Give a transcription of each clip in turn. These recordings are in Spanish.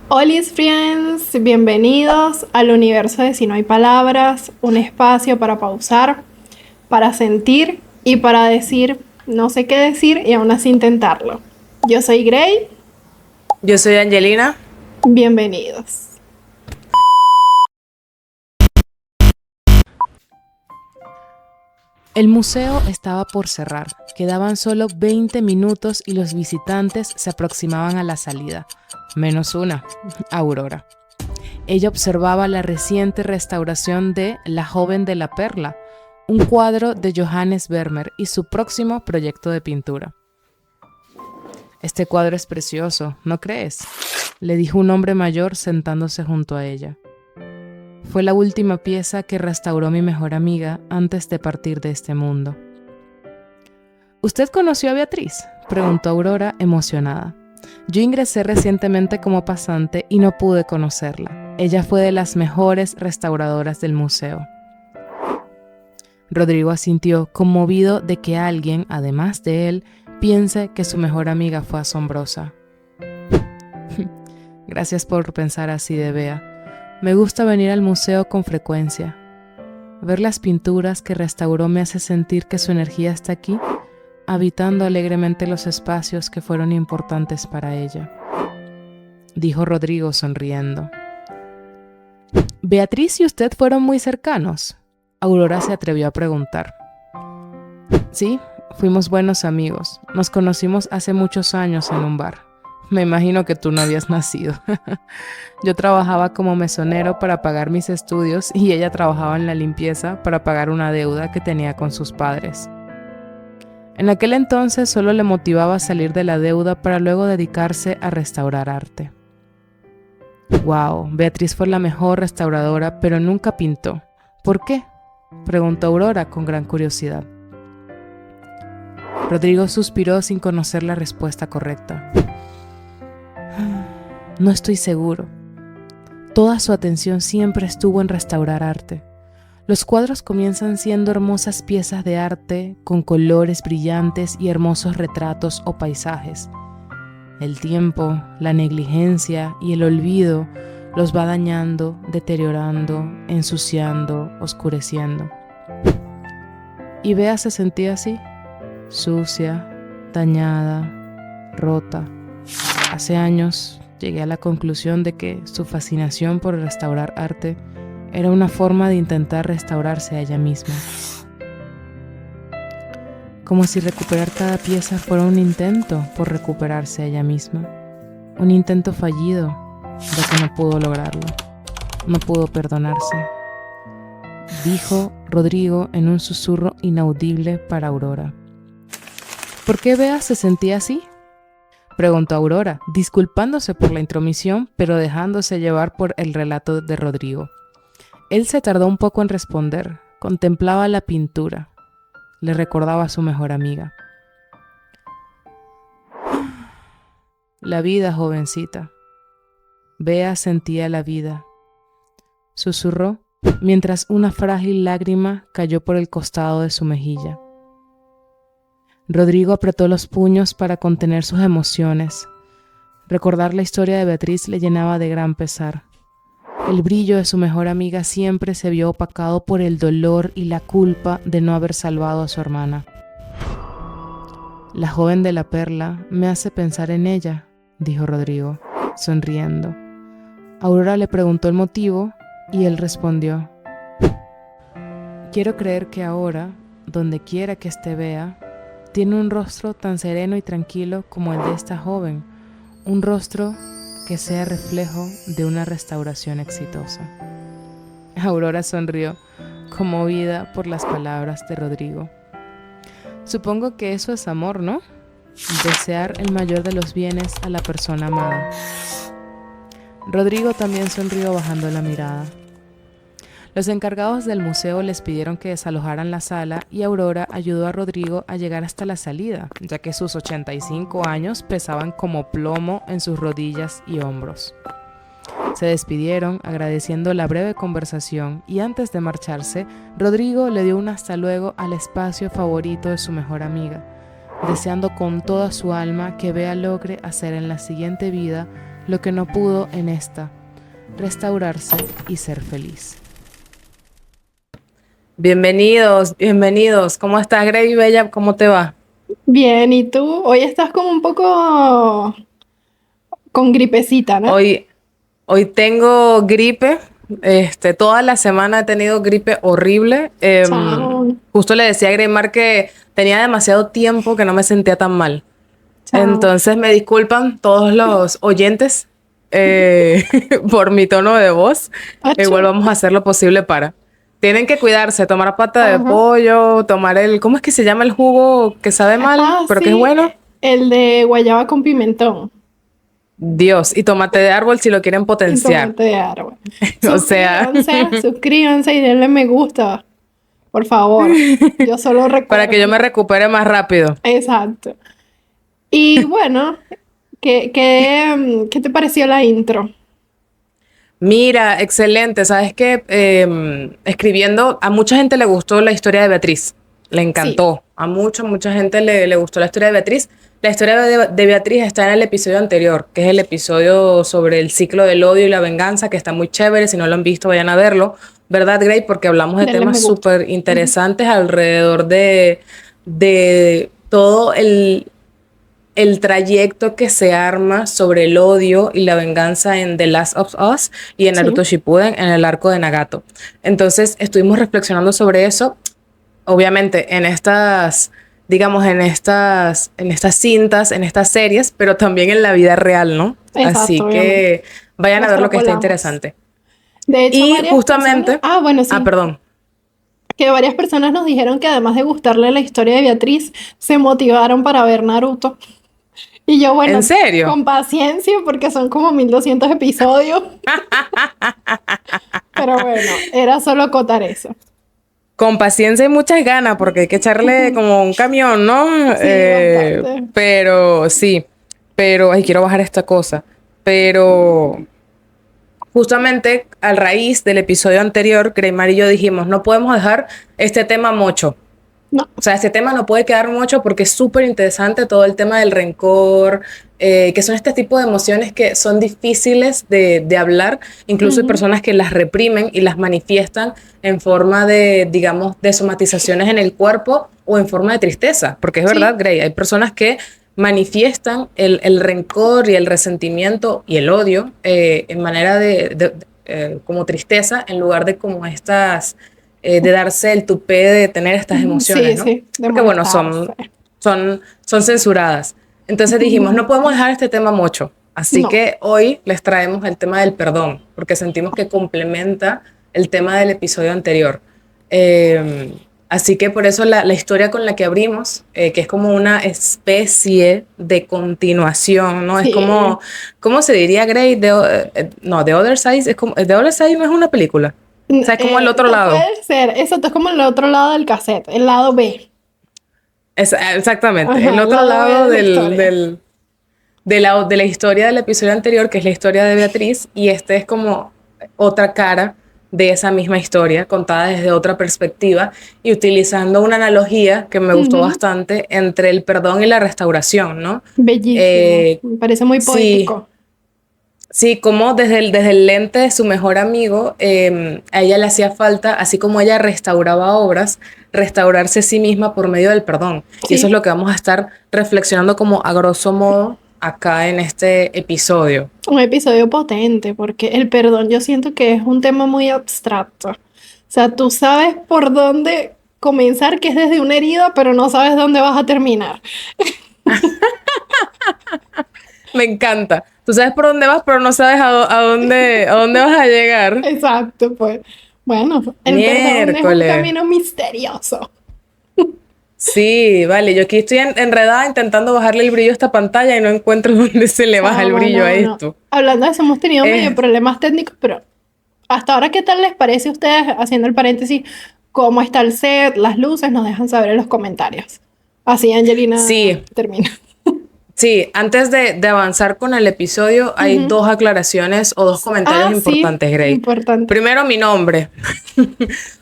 Hola friends, bienvenidos al universo de Si no hay palabras, un espacio para pausar, para sentir y para decir no sé qué decir y aún así intentarlo. Yo soy Gray, Yo soy Angelina. bienvenidos. El museo estaba por cerrar, quedaban solo 20 minutos y los visitantes se aproximaban a la salida, menos una, Aurora. Ella observaba la reciente restauración de La joven de la perla, un cuadro de Johannes Vermeer y su próximo proyecto de pintura. Este cuadro es precioso, ¿no crees?, le dijo un hombre mayor sentándose junto a ella. Fue la última pieza que restauró mi mejor amiga antes de partir de este mundo. ¿Usted conoció a Beatriz?, preguntó Aurora emocionada. Yo ingresé recientemente como pasante y no pude conocerla. Ella fue de las mejores restauradoras del museo. Rodrigo asintió, conmovido de que alguien, además de él, piense que su mejor amiga fue asombrosa. Gracias por pensar así de Bea. Me gusta venir al museo con frecuencia. Ver las pinturas que restauró me hace sentir que su energía está aquí, habitando alegremente los espacios que fueron importantes para ella, dijo Rodrigo sonriendo. ¿Beatriz y usted fueron muy cercanos?, Aurora se atrevió a preguntar. Sí, fuimos buenos amigos. Nos conocimos hace muchos años en un bar. Me imagino que tú no habías nacido. Yo trabajaba como mesonero para pagar mis estudios y ella trabajaba en la limpieza para pagar una deuda que tenía con sus padres. En aquel entonces solo le motivaba a salir de la deuda para luego dedicarse a restaurar arte. Wow, Beatriz fue la mejor restauradora, pero nunca pintó. ¿Por qué?, preguntó Aurora con gran curiosidad. Rodrigo suspiró sin conocer la respuesta correcta. No estoy seguro. Toda su atención siempre estuvo en restaurar arte. Los cuadros comienzan siendo hermosas piezas de arte con colores brillantes y hermosos retratos o paisajes. El tiempo, la negligencia y el olvido los va dañando, deteriorando, ensuciando, oscureciendo. Y Bea se sentía así, sucia, dañada, rota. Hace años llegué a la conclusión de que su fascinación por restaurar arte era una forma de intentar restaurarse a ella misma. Como si recuperar cada pieza fuera un intento por recuperarse a ella misma. Un intento fallido de que no pudo lograrlo. No pudo perdonarse, dijo Rodrigo en un susurro inaudible para Aurora. ¿Por qué Bea se sentía así?, preguntó Aurora, disculpándose por la intromisión, pero dejándose llevar por el relato de Rodrigo. Él se tardó un poco en responder, contemplaba la pintura, le recordaba a su mejor amiga. La vida, jovencita. Bea sentía la vida, susurró, mientras una frágil lágrima cayó por el costado de su mejilla. Rodrigo apretó los puños para contener sus emociones. Recordar la historia de Beatriz le llenaba de gran pesar. El brillo de su mejor amiga siempre se vio opacado por el dolor y la culpa de no haber salvado a su hermana. La joven de la perla me hace pensar en ella, dijo Rodrigo, sonriendo. Aurora le preguntó el motivo y él respondió: quiero creer que ahora, donde quiera que esté Bea, tiene un rostro tan sereno y tranquilo como el de esta joven, un rostro que sea reflejo de una restauración exitosa. Aurora sonrió, conmovida por las palabras de Rodrigo. Supongo que eso es amor, ¿no? Desear el mayor de los bienes a la persona amada. Rodrigo también sonrió bajando la mirada. Los encargados del museo les pidieron que desalojaran la sala y Aurora ayudó a Rodrigo a llegar hasta la salida, ya que sus 85 años pesaban como plomo en sus rodillas y hombros. Se despidieron agradeciendo la breve conversación y antes de marcharse, Rodrigo le dio un hasta luego al espacio favorito de su mejor amiga, deseando con toda su alma que Bea logre hacer en la siguiente vida lo que no pudo en esta, restaurarse y ser feliz. Bienvenidos, bienvenidos. ¿Cómo estás, Grey Bella? ¿Cómo te va? Bien, ¿y tú? Hoy estás como un poco con gripecita, ¿no? Hoy tengo gripe. Toda la semana he tenido gripe horrible. Chao. Justo le decía a Greymar que tenía demasiado tiempo que no me sentía tan mal. Chao. Entonces me disculpan todos los oyentes por mi tono de voz. Achú. Igual vamos a hacer lo posible para. Tienen que cuidarse, tomar pata de Ajá. pollo, tomar ¿cómo es que se llama el jugo que sabe mal, pero que es Sí, bueno? el de guayaba con pimentón Dios, y tomate de árbol si lo quieren y potenciar. tomate de árbol. O sea, Suscríbanse y denle me gusta, por favor. Yo solo recuerdo. para que yo me recupere más rápido. Exacto. Y bueno, ¿qué te pareció la intro? Mira, excelente. Sabes que escribiendo, a mucha gente le gustó la historia de Beatriz. Le encantó. A mucha gente le gustó la historia de Beatriz. La historia de Beatriz está en el episodio anterior, que es el episodio sobre el ciclo del odio y la venganza, que está muy chévere. Si no lo han visto, vayan a verlo. ¿Verdad, Grey? Porque hablamos de Denle temas me gusta. súper interesantes alrededor de todo el trayecto que se arma sobre el odio y la venganza en The Last of Us y en Sí. Naruto Shippuden en el arco de Nagato. Entonces estuvimos reflexionando sobre eso, obviamente en estas, digamos, en estas cintas, en estas series, pero también en la vida real, ¿no? Exacto, Así obviamente. que vayan a ver lo que está Extrapolamos. interesante. De hecho, Y varias justamente, personas... bueno, sí. perdón. Que varias personas nos dijeron que además de gustarle la historia de Beatriz, se motivaron para ver Naruto. Y yo, bueno, ¿En serio? con paciencia, porque son como 1200 episodios. Pero bueno, era solo acotar eso. Con paciencia y muchas ganas, porque hay que echarle como un camión, ¿no? bastante. Pero sí, ay, quiero bajar esta cosa. Pero justamente a raíz del episodio anterior, Greymar y yo dijimos, no podemos dejar este tema mocho. No, O sea, este tema no puede quedar mucho porque es súper interesante todo el tema del rencor, que son este tipo de emociones que son difíciles de hablar. Incluso hay personas que las reprimen y las manifiestan en forma de, digamos, de somatizaciones en el cuerpo o en forma de tristeza. Porque es verdad, Sí. Grey, hay personas que manifiestan el rencor y el resentimiento y el odio en manera como tristeza en lugar de como estas... de darse el tupé de tener estas emociones, sí, ¿no? sí, de Porque bueno, molestarse. son censuradas. Entonces dijimos, no podemos dejar este tema mocho. Así No. que hoy les traemos el tema del perdón, porque sentimos que complementa el tema del episodio anterior. Así que por eso la historia con la que abrimos, que es como una especie de continuación, ¿no? Sí. Es como, ¿cómo se diría, Grey? No, The Other Side, The Other Side no es una película. O sea, es como el otro Esto lado. puede ser, eso es como el otro lado del cassette, el lado B. Exactamente. Ajá, el otro el lado lado B de la historia. de la historia del episodio anterior, que es la historia de Beatriz, y este es como otra cara de esa misma historia, contada desde otra perspectiva y utilizando una analogía que me gustó bastante entre el perdón y la restauración, ¿no? Bellísimo. Me parece muy sí. poético. Sí, como desde el lente de su mejor amigo, a ella le hacía falta, así como ella restauraba obras, restaurarse a sí misma por medio del perdón. Sí. Y eso es lo que vamos a estar reflexionando como a grosso modo acá en este episodio. Un episodio potente, porque el perdón yo siento que es un tema muy abstracto. O sea, tú sabes por dónde comenzar, que es desde una herida, pero no sabes dónde vas a terminar. Me encanta. Tú sabes por dónde vas, pero no sabes a dónde vas a llegar. Exacto, pues. Bueno, el perdón es un Miércoles. camino misterioso. Sí, vale. Yo aquí estoy enredada intentando bajarle el brillo a esta pantalla y no encuentro dónde se le baja el Chama, brillo a no. esto. Hablando de eso, hemos tenido Eh. medio problemas técnicos, pero hasta ahora, ¿qué tal les parece a ustedes, haciendo el paréntesis, cómo está el set, las luces? Nos dejan saber en los comentarios. Así Angelina Sí. termina. Sí, antes de avanzar con el episodio, hay dos aclaraciones o dos comentarios importantes, sí, Grey. importante. Primero, mi nombre.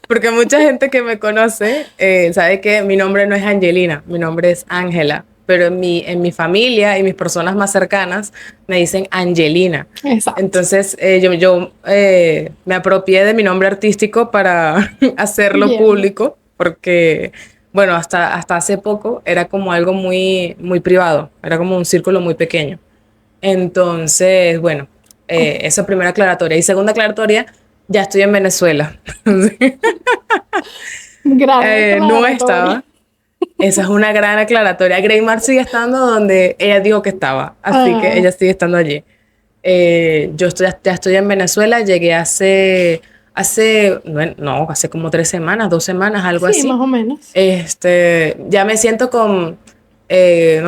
Porque mucha gente que me conoce sabe que mi nombre no es Angelina, mi nombre es Ángela. pero en mi familia y mis personas más cercanas me dicen Angelina. Exacto. Entonces yo me apropié de mi nombre artístico para hacerlo Bien. público, porque, bueno, hasta hace poco era como algo muy, muy privado, era como un círculo muy pequeño. Entonces, bueno, esa primera aclaratoria. Y segunda aclaratoria, ya estoy en Venezuela. Gran No aclaratoria. estaba. Esa es una gran aclaratoria. Greymar sigue estando donde ella dijo que estaba, así que ella sigue estando allí. Ya estoy en Venezuela, llegué hace como 3 semanas, 2 semanas, algo Sí, así. más o menos. Ya me siento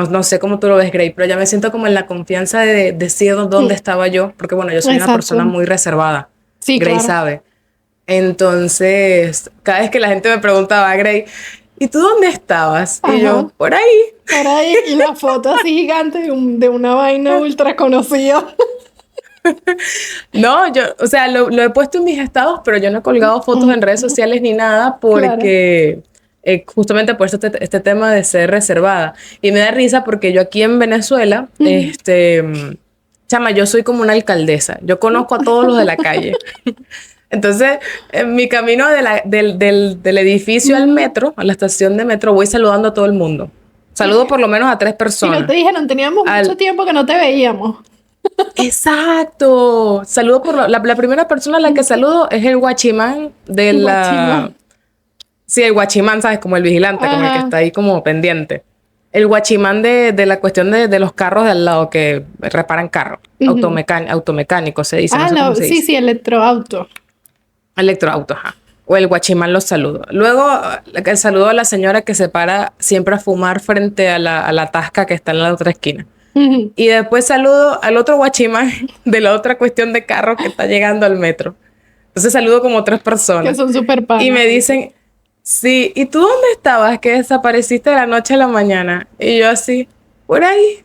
no sé cómo tú lo ves, Grey, pero ya me siento como en la confianza de decir dónde estaba yo, porque bueno, yo soy una Exacto. persona muy reservada. Sí, Grey claro. sabe. Entonces, cada vez que la gente me preguntaba, Grey, ¿y tú dónde estabas? Y Ajá. yo, por ahí. Por ahí, y la foto así gigante de una vaina ultra conocida. No, o sea, lo he puesto en mis estados, pero yo no he colgado fotos en redes sociales ni nada Claro. porque justamente por este tema de ser reservada. Y me da risa porque yo aquí en Venezuela, chama, yo soy como una alcaldesa. Yo conozco a todos los de la calle. Entonces, en mi camino del edificio al metro, a la estación de metro, voy saludando a todo el mundo. Saludo por lo menos a 3 Y no personas. te dijeron, teníamos mucho tiempo que no te veíamos. Exacto. Saludo la primera persona a la que saludo es el guachimán de la... Guachimán. Sí, el guachimán, ¿sabes? Como el vigilante, como el que Ajá. está ahí como pendiente. El guachimán de la cuestión de los carros de al lado que reparan carros. Automecánico se dice, no sé cómo se Sí, dice. sí, electroauto. Electroauto, ajá. O el guachimán los saludo. Luego, el saludo a la señora que se para siempre a fumar frente a la tasca que está en la otra esquina. Ujú. Y después saludo al otro guachimán de la otra cuestión de carro que está llegando al metro. Entonces saludo como 3 Que personas. son súper panas. Y me dicen, sí, ¿y tú dónde estabas? Que desapareciste de la noche a la mañana. Y yo así, por ahí.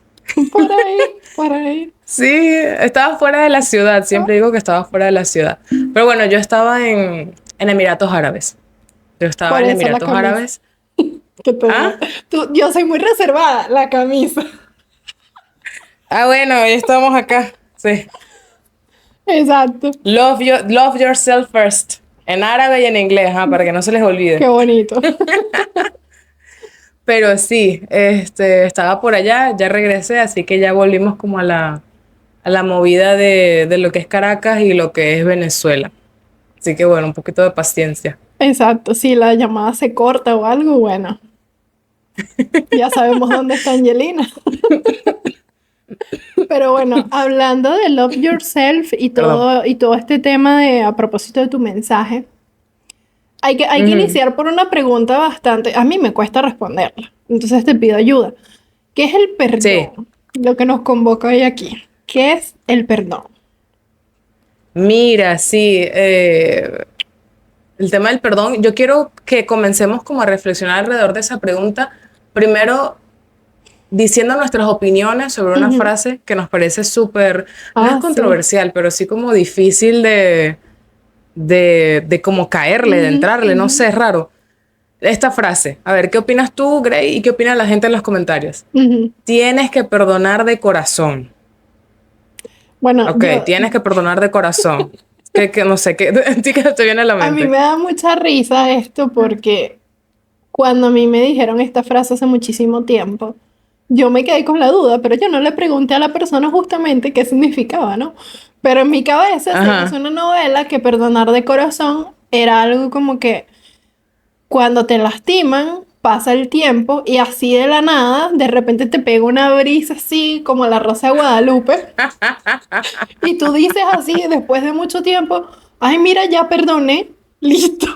Por ahí, por ahí. Sí, estaba fuera de la ciudad. Siempre digo que estaba fuera de la ciudad. Pero bueno, yo estaba en Emiratos Árabes. Yo estaba Por en eso la Emiratos camisa. Árabes. Que te- ¿Ah? yo soy muy reservada, la camisa. Ah, bueno, ya estamos acá. Sí. Exacto. Love yourself first. En árabe y en inglés, para que no se les olvide. Qué bonito. Pero sí, estaba por allá, ya regresé, así que ya volvimos como a la movida de lo que es Caracas y lo que es Venezuela. Así que bueno, un poquito de paciencia. Exacto. Si la llamada se corta o algo, bueno. Ya sabemos dónde está Angelina. Pero bueno, hablando de Love Yourself y todo este tema a propósito de tu mensaje, hay que iniciar por una pregunta bastante, a mí me cuesta responderla, entonces te pido ayuda. ¿Qué es el perdón? Sí. Lo que nos convoca hoy aquí. ¿Qué es el perdón? Mira, sí, el tema del perdón, yo quiero que comencemos como a reflexionar alrededor de esa pregunta. Primero, diciendo nuestras opiniones sobre una frase que nos parece súper, no es controversial, pero sí como difícil de como caerle, de entrarle, no sé, es raro. Esta frase, a ver, ¿qué opinas tú, Grey? ¿Y qué opina la gente en los comentarios? Tienes que perdonar de corazón. Bueno, Ok, tienes que perdonar de corazón. que no sé, ¿qué te viene a la mente? A mí me da mucha risa esto porque cuando a mí me dijeron esta frase hace muchísimo tiempo, yo me quedé con la duda, pero yo no le pregunté a la persona justamente qué significaba, ¿no? Pero en mi cabeza se hizo una novela que perdonar de corazón era algo como que cuando te lastiman, pasa el tiempo y así de la nada, de repente te pega una brisa así como la Rosa de Guadalupe y tú dices así después de mucho tiempo, ay mira, ya perdoné, listo.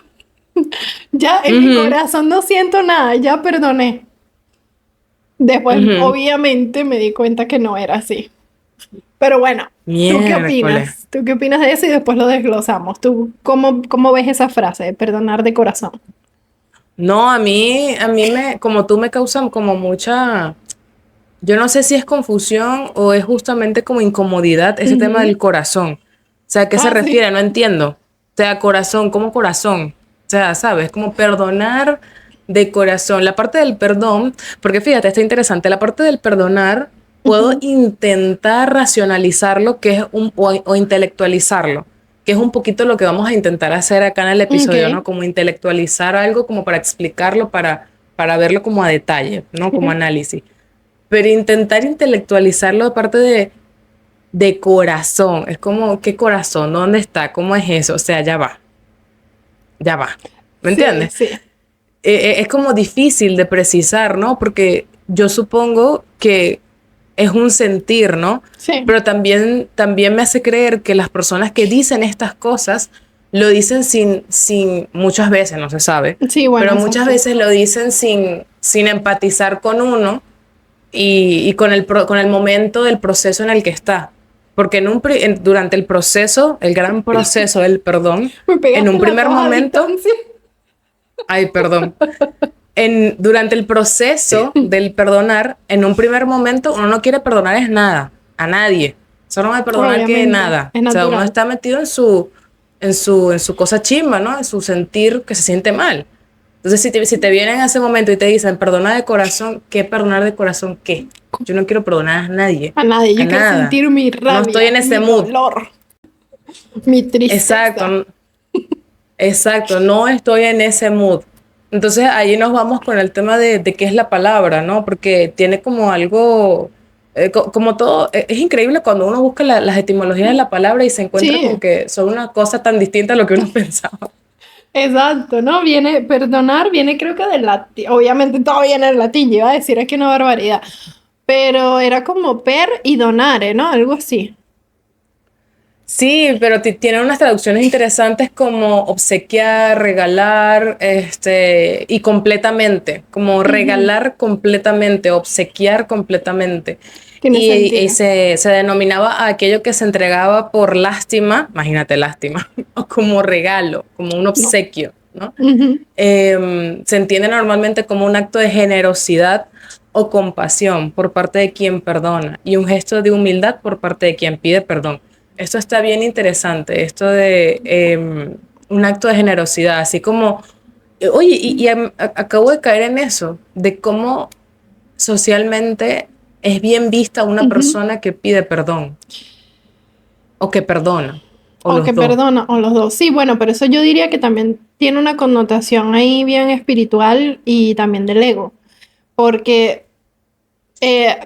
Ya en mi corazón no siento nada, ya perdoné. Después, obviamente, me di cuenta que no era así. Pero bueno, ¿tú qué opinas? ¿Tú qué opinas de eso? Y después lo desglosamos. ¿Tú cómo ves esa frase de perdonar de corazón? No, a mí como tú me causan como mucha, yo no sé si es confusión o es justamente como incomodidad ese tema del corazón. O sea, ¿a qué se refiere? Sí. No entiendo. O sea, corazón, ¿cómo corazón? O sea, ¿sabes? Como perdonar de corazón. La parte del perdón, porque fíjate, está interesante, la parte del perdonar, puedo intentar racionalizarlo, que es o intelectualizarlo, que es un poquito lo que vamos a intentar hacer acá en el episodio, Ok. ¿no? Como intelectualizar algo, como para explicarlo, para verlo como a detalle, ¿no? Como análisis. Pero intentar intelectualizarlo de parte de corazón. Es como, ¿qué corazón? ¿Dónde está? ¿Cómo es eso? O sea, ya va. Ya va. ¿Me Sí, entiendes? sí, Es como difícil de precisar, ¿no? Porque yo supongo que es un sentir, ¿no? sí. Pero también me hace creer que las personas que dicen estas cosas lo dicen sin muchas veces, no se sabe, Sí, bueno, pero muchas exacto. veces lo dicen sin empatizar con uno y con el momento del proceso en el que está. Porque durante el proceso, el gran proceso del perdón, Me en pegaste un la primer tos a momento, distancia. ay, perdón, durante el proceso del perdonar, en un primer momento uno no quiere perdonar es nada, a nadie. Solo no va a perdonar que Obviamente, nada. es O sea, uno natural. está metido en su cosa chimba, ¿no? En su sentir que se siente mal. Entonces, si te vienen en ese momento y te dicen, perdona de corazón, ¿qué perdonar de corazón? ¿Qué? Yo no quiero perdonar a nadie, A nadie, a yo quiero nada. sentir mi No estoy rabia, en ese mi mood. dolor, mi tristeza. Exacto, exacto, no estoy en ese mood. Entonces ahí nos vamos con el tema de qué es la palabra, ¿no? Porque tiene como algo, como todo, es increíble cuando uno busca las etimologías de la palabra y se encuentra con Sí, que son una cosa tan distinta a lo que uno pensaba. exacto, ¿no? Viene, perdonar viene creo que del latín, obviamente todo viene del latín, yo iba a decir aquí una barbaridad, pero era como per y donare, ¿no? Algo así. Sí, pero tiene unas traducciones interesantes como obsequiar, regalar, y completamente, como Ujú. regalar completamente, obsequiar completamente. Tiene Y sentido. se denominaba a aquello que se entregaba por lástima, imagínate lástima, o como regalo, como un No. obsequio, ¿no? Ujú. Se entiende normalmente como un acto de generosidad o compasión por parte de quien perdona y un gesto de humildad por parte de quien pide perdón. Esto está bien interesante, esto de un acto de generosidad, así como, oye, acabo de caer en eso, de cómo socialmente es bien vista una Ujú. persona que pide perdón o que perdona, o O los que dos. perdona, o los dos. Sí, bueno, pero eso yo diría que también tiene una connotación ahí bien espiritual y también del ego, porque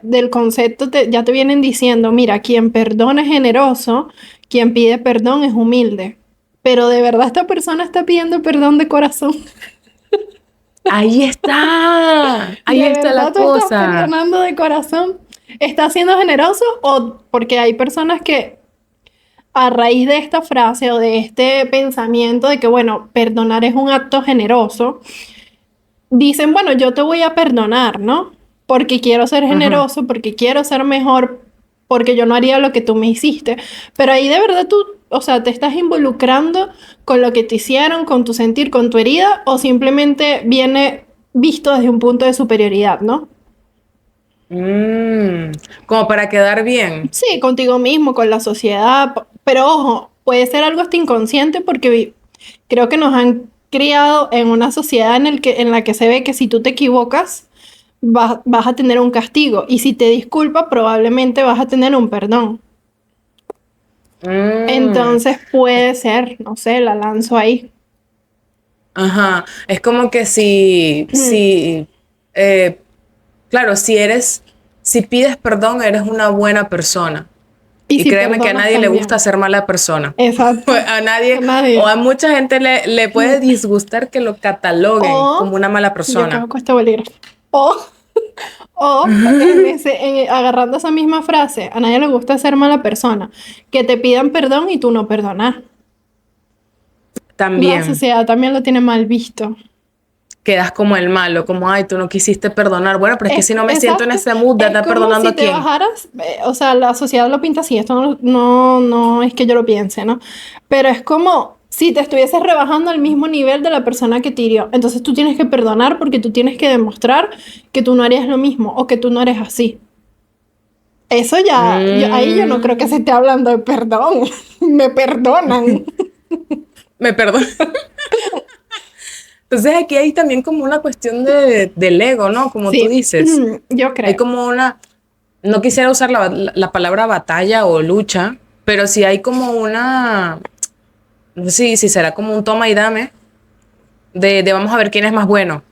del concepto ya te vienen diciendo, mira, quien perdona es generoso, quien pide perdón es humilde. Pero de verdad esta persona está pidiendo perdón de corazón. Ahí ¿De está verdad la tú estás cosa. perdonando de corazón? ¿Estás siendo generoso o porque hay personas que a raíz de esta frase o de este pensamiento de que, bueno, perdonar es un acto generoso, dicen, bueno, yo te voy a perdonar, ¿no? Porque quiero ser Ujú. generoso, porque quiero ser mejor, porque yo no haría lo que tú me hiciste. Pero ahí de verdad tú, o sea, te estás involucrando con lo que te hicieron, con tu sentir, con tu herida, o simplemente viene visto desde un punto de superioridad, ¿no? Mm, como para quedar bien. Sí, contigo mismo, con la sociedad, pero ojo, puede ser algo hasta inconsciente porque creo que nos han criado en una sociedad en la que se ve que si tú te equivocas, vas a tener un castigo y si te disculpas, probablemente vas a tener un perdón. Mm, Entonces puede ser, no sé, la lanzo ahí. ajá. Es como que eh, claro, si pides perdón, eres una buena persona. Y Y si créeme que a perdonas nadie le gusta también. ser mala persona. Exacto. A A nadie, o nadie. a mucha gente le puede disgustar que lo cataloguen como O una mala yo persona. cago con este bolígrafo. O agarrando esa misma frase, a nadie le gusta ser mala persona, que te pidan perdón y tú no perdonar. La También sociedad también lo tiene mal visto. quedas como el malo, como, ay, tú no quisiste perdonar. Bueno, pero es que si no me siento en Exacto, ese mood de es andar como perdonando si a te quién. bajaras, o sea, la sociedad lo pinta así, esto no es que yo lo piense, ¿no? Pero es como si te estuvieses rebajando al mismo nivel de la persona que te hirió. Entonces tú tienes que perdonar porque tú tienes que demostrar que tú no harías lo mismo o que tú no eres así. Eso ya, ahí yo no creo que se Mm, esté hablando de perdón. Me perdonan. me perdono. Entonces aquí hay también como una cuestión del ego, ¿no? Como Sí, tú dices. yo creo. Hay como una, no quisiera usar la palabra batalla o lucha, pero sí hay como una, no sé si será como un toma y dame de vamos a ver quién es más bueno.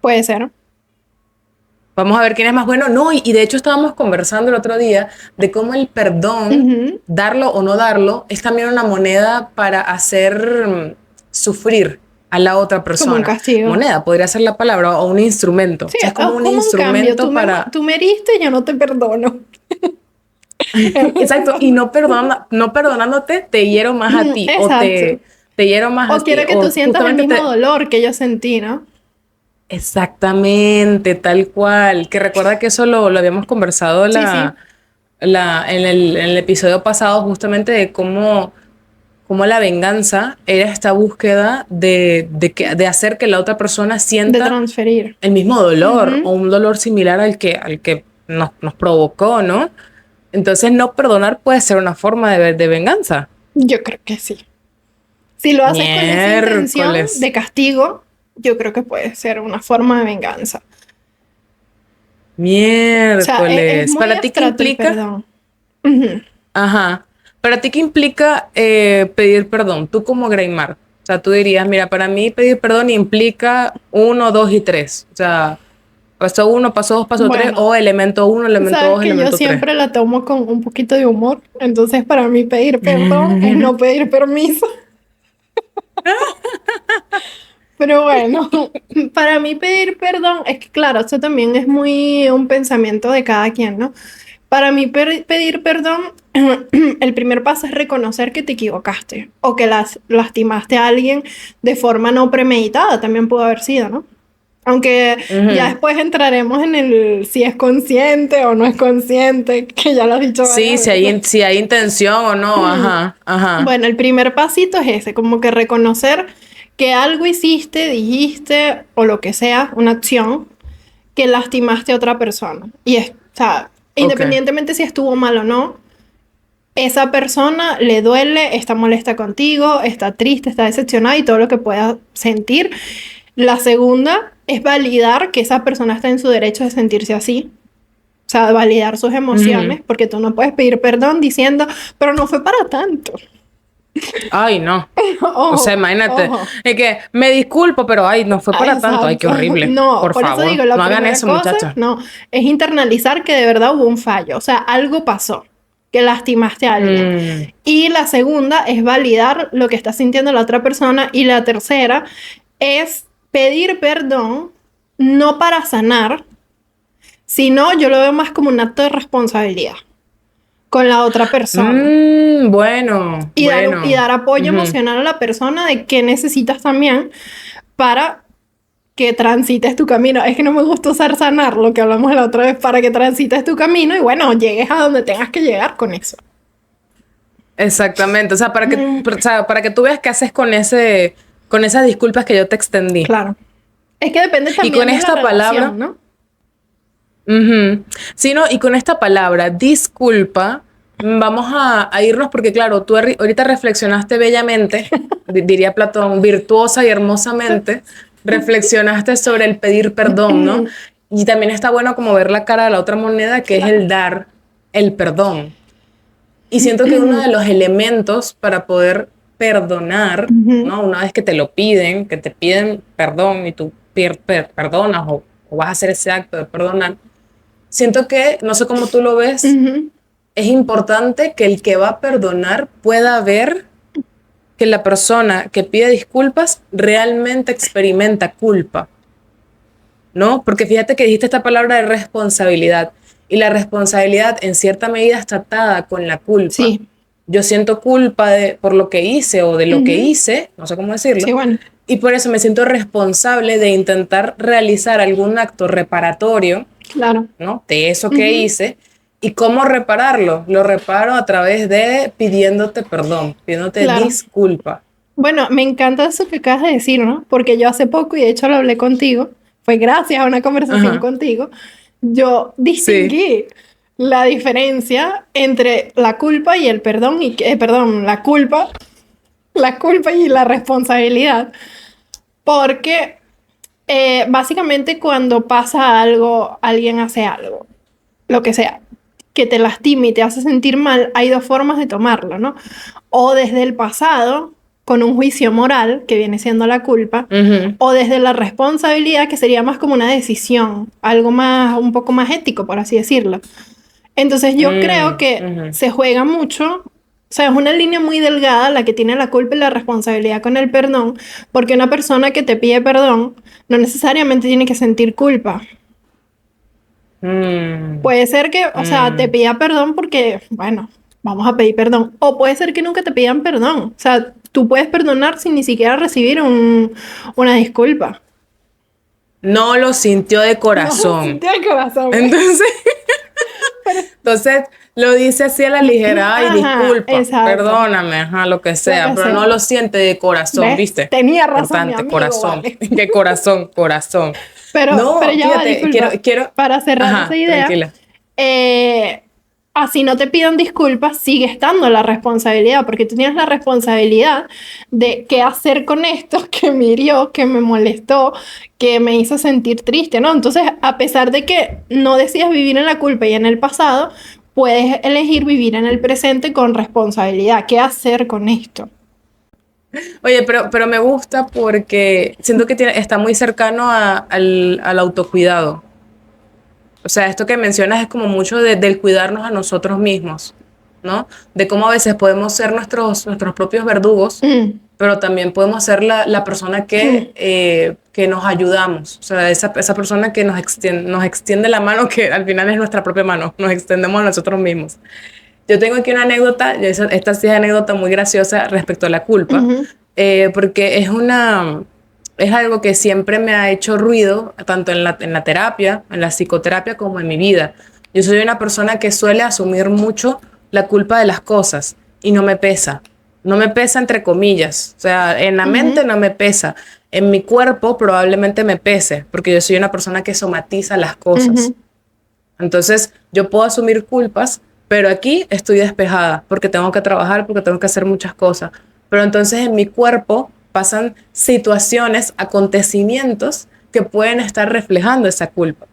Puede ser. Vamos a ver quién es más bueno. No, y de hecho estábamos conversando el otro día de cómo el perdón, Ujú. darlo o no darlo, es también una moneda para hacer sufrir a la otra Como un persona. castigo. Moneda podría ser la palabra o un instrumento. Sí, O sea, es es como un como un cambio. instrumento para... Tú me heriste, yo no te perdono. Exacto, y no perdonándote, te hiero más a ti o Exacto. te hiero más O a ti quiero que tú o sientas el justamente mismo te... dolor que yo sentí, ¿no? Exactamente, tal cual. Que recuerda que eso lo habíamos conversado Sí, sí. en el episodio pasado, justamente de cómo la venganza era esta búsqueda de hacer que la otra persona De sienta transferir. el mismo dolor o Ujú. un dolor similar al que nos provocó, ¿no? Entonces, no perdonar puede ser una forma de venganza. Yo creo que sí. Si lo haces con esa intención Miércoles. de castigo, yo creo que puede ser una forma de venganza. O sea, es Miércoles. muy ¿Para ti qué abstracto el implica? perdón. Ujú. Ajá. ¿Para ti qué implica pedir perdón? Tú como Greymar. O sea, tú dirías, mira, para mí pedir perdón implica 1, 2 y 3. O sea, paso 1, paso 2, paso 3, Bueno, o elemento 1, elemento sabes 2, que yo elemento 3. siempre la tomo con un poquito de humor. Entonces, para mí pedir perdón es no pedir permiso. Pero bueno, para mí pedir perdón es que, claro, esto también es muy un pensamiento de cada quien, ¿no? Para mí pedir perdón, el primer paso es reconocer que te equivocaste o que lastimaste a alguien de forma no premeditada, también pudo haber sido, ¿no? Aunque ya Ujú. después entraremos en el si es consciente o no es consciente, que ya lo has dicho Sí, varias veces. si hay intención o no, ajá, ajá. Bueno, el primer pasito es ese, como que reconocer que algo hiciste, dijiste o lo que sea, una acción que lastimaste a otra persona. Y es, o sea, Ok. independientemente si estuvo mal o no, esa persona le duele, está molesta contigo, está triste, está decepcionada y todo lo que pueda sentir. La segunda es validar que esa persona está en su derecho de sentirse así. O sea, validar sus Ujú. emociones, porque tú no puedes pedir perdón diciendo, pero no fue para tanto. Ay, no. O sea, Ojo, imagínate, ojo. es que me disculpo, pero ay, no fue Ah, para tanto. Ay, qué exacto. horrible. No, Por por eso favor, digo, la no hagan primera eso, cosa, muchachos. no, es internalizar que de verdad hubo un fallo, o sea, algo pasó, que lastimaste a alguien. Mm, Y la segunda es validar lo que está sintiendo la otra persona. Y la tercera es pedir perdón, no para sanar, sino yo lo veo más como un acto de responsabilidad con la otra persona. bueno, Y bueno. dar apoyo Ujú. emocional a la persona de que necesitas también para que transites tu camino. Es que no me gusta usar sanar, lo que hablamos la otra vez, para que transites tu camino y bueno, llegues a donde tengas que llegar con eso. Exactamente. O sea, Mm, o sea, para que tú veas qué haces con esas disculpas que yo te extendí. claro. Es que depende Y con también de la esta palabra, relación, ¿no? ujú. Sí, no, y con esta palabra, disculpa, vamos a irnos porque, claro, tú ahorita reflexionaste bellamente, diría Platón, virtuosa y hermosamente, reflexionaste sobre el pedir perdón, ¿no? Y también está bueno como ver la cara de la otra moneda, que es Claro. el dar el perdón. Y siento que uno de los elementos para poder perdonar, Ujú, ¿no? Una vez que te lo piden, que te piden perdón y tú perdonas o vas a hacer ese acto de perdonar, siento que, no sé cómo tú lo ves, ujú. es importante que el que va a perdonar pueda ver que la persona que pide disculpas realmente experimenta culpa, ¿no? Porque fíjate que dijiste esta palabra de responsabilidad y la responsabilidad en cierta medida está atada con la culpa. Sí. Yo siento culpa por lo que hice o de lo que Ujú. hice, no sé cómo Sí, decirlo, bueno. y por eso me siento responsable de intentar realizar algún acto reparatorio, Claro. ¿no? De eso que Ujú. hice. ¿Y cómo repararlo? Lo reparo a través de pidiéndote perdón, pidiéndote Claro. disculpa. Bueno, me encanta eso que acabas de decir, ¿no? Porque yo hace poco, y de hecho lo hablé contigo, fue gracias a una conversación Ajá, contigo, yo sí. distinguí la diferencia entre la culpa y el perdón, y perdón, la culpa y la responsabilidad. Porque básicamente cuando pasa algo, alguien hace algo, lo que sea, que te lastima y te hace sentir mal, hay dos formas de tomarlo, ¿no? O desde el pasado, con un juicio moral, que viene siendo la culpa, Ujú. o desde la responsabilidad, que sería más como una decisión, algo más, un poco más ético, por así decirlo. Entonces yo creo que Ujú. se juega mucho, o sea, es una línea muy delgada la que tiene la culpa y la responsabilidad con el perdón, porque una persona que te pide perdón no necesariamente tiene que sentir culpa. Mm, Puede ser que, o sea, te mm. pida perdón porque, bueno, vamos a pedir perdón. O puede ser que nunca te pidan perdón. O sea, tú puedes perdonar sin ni siquiera recibir una disculpa. No lo sintió de No, corazón. sintió el corazón. Entonces, Pero, entonces lo dice así a la ligera, ay, ajá, disculpa, exacto. perdóname, ajá, lo que Lo sea, que pero sea. no lo siente de corazón, ¿Ves? ¿viste? Tenía razón mi Importante, amigo, corazón. vale. ¿Qué corazón? Corazón. Pero No, ya va, fíjate, disculpa. quiero, Para cerrar esa ajá, idea, tranquila. eh, así no te pidan disculpas, sigue estando la responsabilidad, porque tú tienes la responsabilidad de qué hacer con esto que me hirió, que me molestó, que me hizo sentir triste, ¿no? Entonces, a pesar de que no decidas vivir en la culpa y en el pasado, puedes elegir vivir en el presente con responsabilidad. ¿Qué hacer con esto? Oye, pero me gusta porque siento que está muy cercano al autocuidado. O sea, esto que mencionas es como mucho del cuidarnos a nosotros mismos, ¿no? De cómo a veces podemos ser nuestros propios verdugos, Mm, pero también podemos ser la persona que nos ayudamos. O sea, esa persona que nos extiende la mano, que al final es nuestra propia mano, nos extendemos a nosotros mismos. Yo tengo aquí una anécdota, esta sí es anécdota muy graciosa respecto a la culpa, ujú, porque es algo que siempre me ha hecho ruido, tanto en la terapia, en la psicoterapia, como en mi vida. Yo soy una persona que suele asumir mucho la culpa de las cosas y no me pesa. No me pesa entre comillas. O sea, en la mente ujú, no me pesa. En mi cuerpo probablemente me pese, porque yo soy una persona que somatiza las cosas. ujú. Entonces, yo puedo asumir culpas, pero aquí estoy despejada porque tengo que trabajar, porque tengo que hacer muchas cosas. Pero entonces en mi cuerpo pasan situaciones, acontecimientos que pueden estar reflejando esa culpa.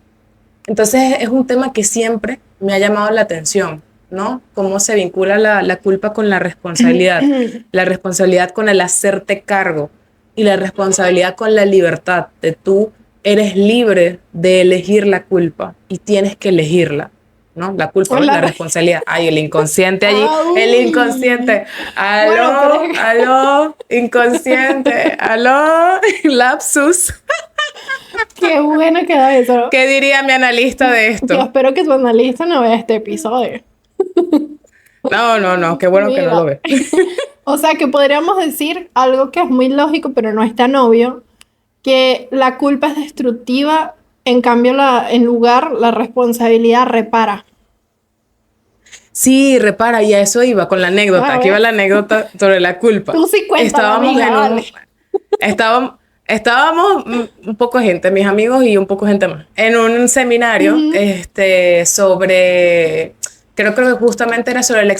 Entonces es un tema que siempre me ha llamado la atención, ¿no? Cómo se vincula la culpa con la responsabilidad con el hacerte cargo y la responsabilidad con la libertad de tú eres libre de elegir la culpa y tienes que elegirla, ¿no? La culpa, ¿no? La La re- responsabilidad. Ay, el inconsciente allí, Ah, el uy. inconsciente. Bueno, pero Aló, aló, inconsciente, aló, lapsus. qué bueno queda eso. ¿Qué diría mi analista de Yo esto? espero que su analista no vea este episodio. No, no, no, qué bueno que no lo Mira, ve. o sea que podríamos decir algo que es muy lógico, pero no es tan obvio, que la culpa es destructiva, en cambio en lugar la responsabilidad repara. Sí, repara, y a eso iba con la anécdota. A Aquí va ver, la anécdota sobre la culpa. tú sí cuéntala, Estábamos amiga, en vale. estábamos, estábamos un poco gente, mis amigos y un poco gente más, en un seminario, Ujú, sobre, creo que justamente era sobre el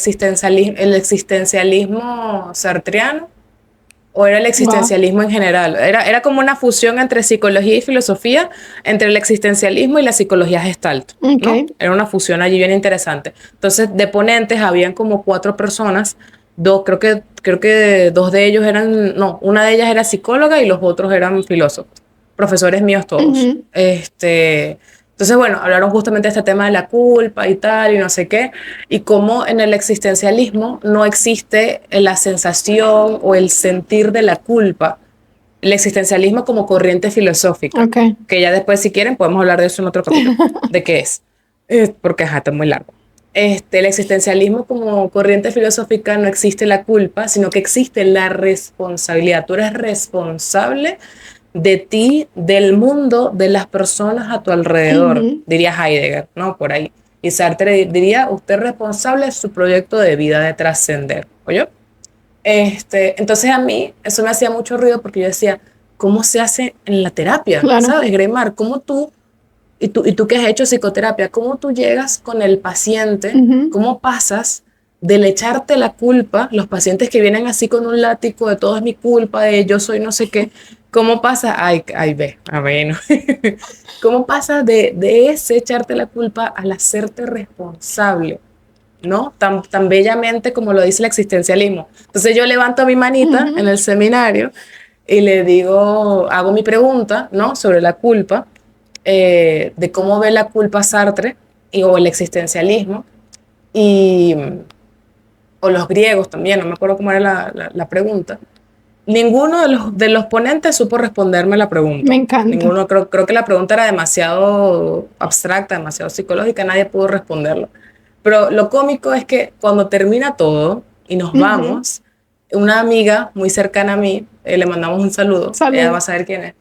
existencialismo sartreano. ¿O era el va, existencialismo en general? Era como una fusión entre psicología y filosofía, entre el existencialismo y la psicología gestalt, ok. ¿no? Era una fusión allí bien interesante. Entonces, de ponentes habían como 4 personas, creo que 2 de ellos eran, no, una de ellas era psicóloga y los otros eran filósofos, profesores míos todos. Ujú, Entonces, bueno, hablaron justamente de este tema de la culpa y tal, y no sé qué, y cómo en el existencialismo no existe la sensación o el sentir de la culpa. El existencialismo como corriente filosófica, ok. que ya después, si quieren, podemos hablar de eso en otro capítulo, de qué es, porque está muy largo. El existencialismo como corriente filosófica no existe la culpa, sino que existe la responsabilidad. Tú eres responsable de ti, del mundo, de las personas a tu alrededor, Ujú, diría Heidegger, ¿no? Por ahí. Y Sartre diría, usted es responsable de su proyecto de vida, de trascender, ¿oye? Entonces a mí eso me hacía mucho ruido porque yo decía, ¿cómo se hace en la terapia? claro. ¿Sabes, Gremar? ¿Cómo tú que has hecho psicoterapia, cómo tú llegas con el paciente, Ujú, cómo pasas del echarte la culpa, los pacientes que vienen así con un látigo de todo es mi culpa, de yo soy no sé qué, ¿Cómo pasa? Ay, ve, a ver, ¿no? ¿Cómo pasa de ese echarte la culpa al hacerte responsable? ¿No? Tan bellamente como lo dice el existencialismo. Entonces yo levanto mi manita en el seminario y le digo, hago mi pregunta, ¿no? Sobre la culpa, de cómo ve la culpa Sartre o el existencialismo, y, o los griegos también, no me acuerdo cómo era la pregunta. Ninguno de los ponentes supo responderme la pregunta. Me encanta. Ninguno, creo que la pregunta era demasiado abstracta, demasiado psicológica, nadie pudo responderlo. Pero lo cómico es que cuando termina todo y nos vamos, una amiga muy cercana a mí, le mandamos un saludo, ella va a saber quién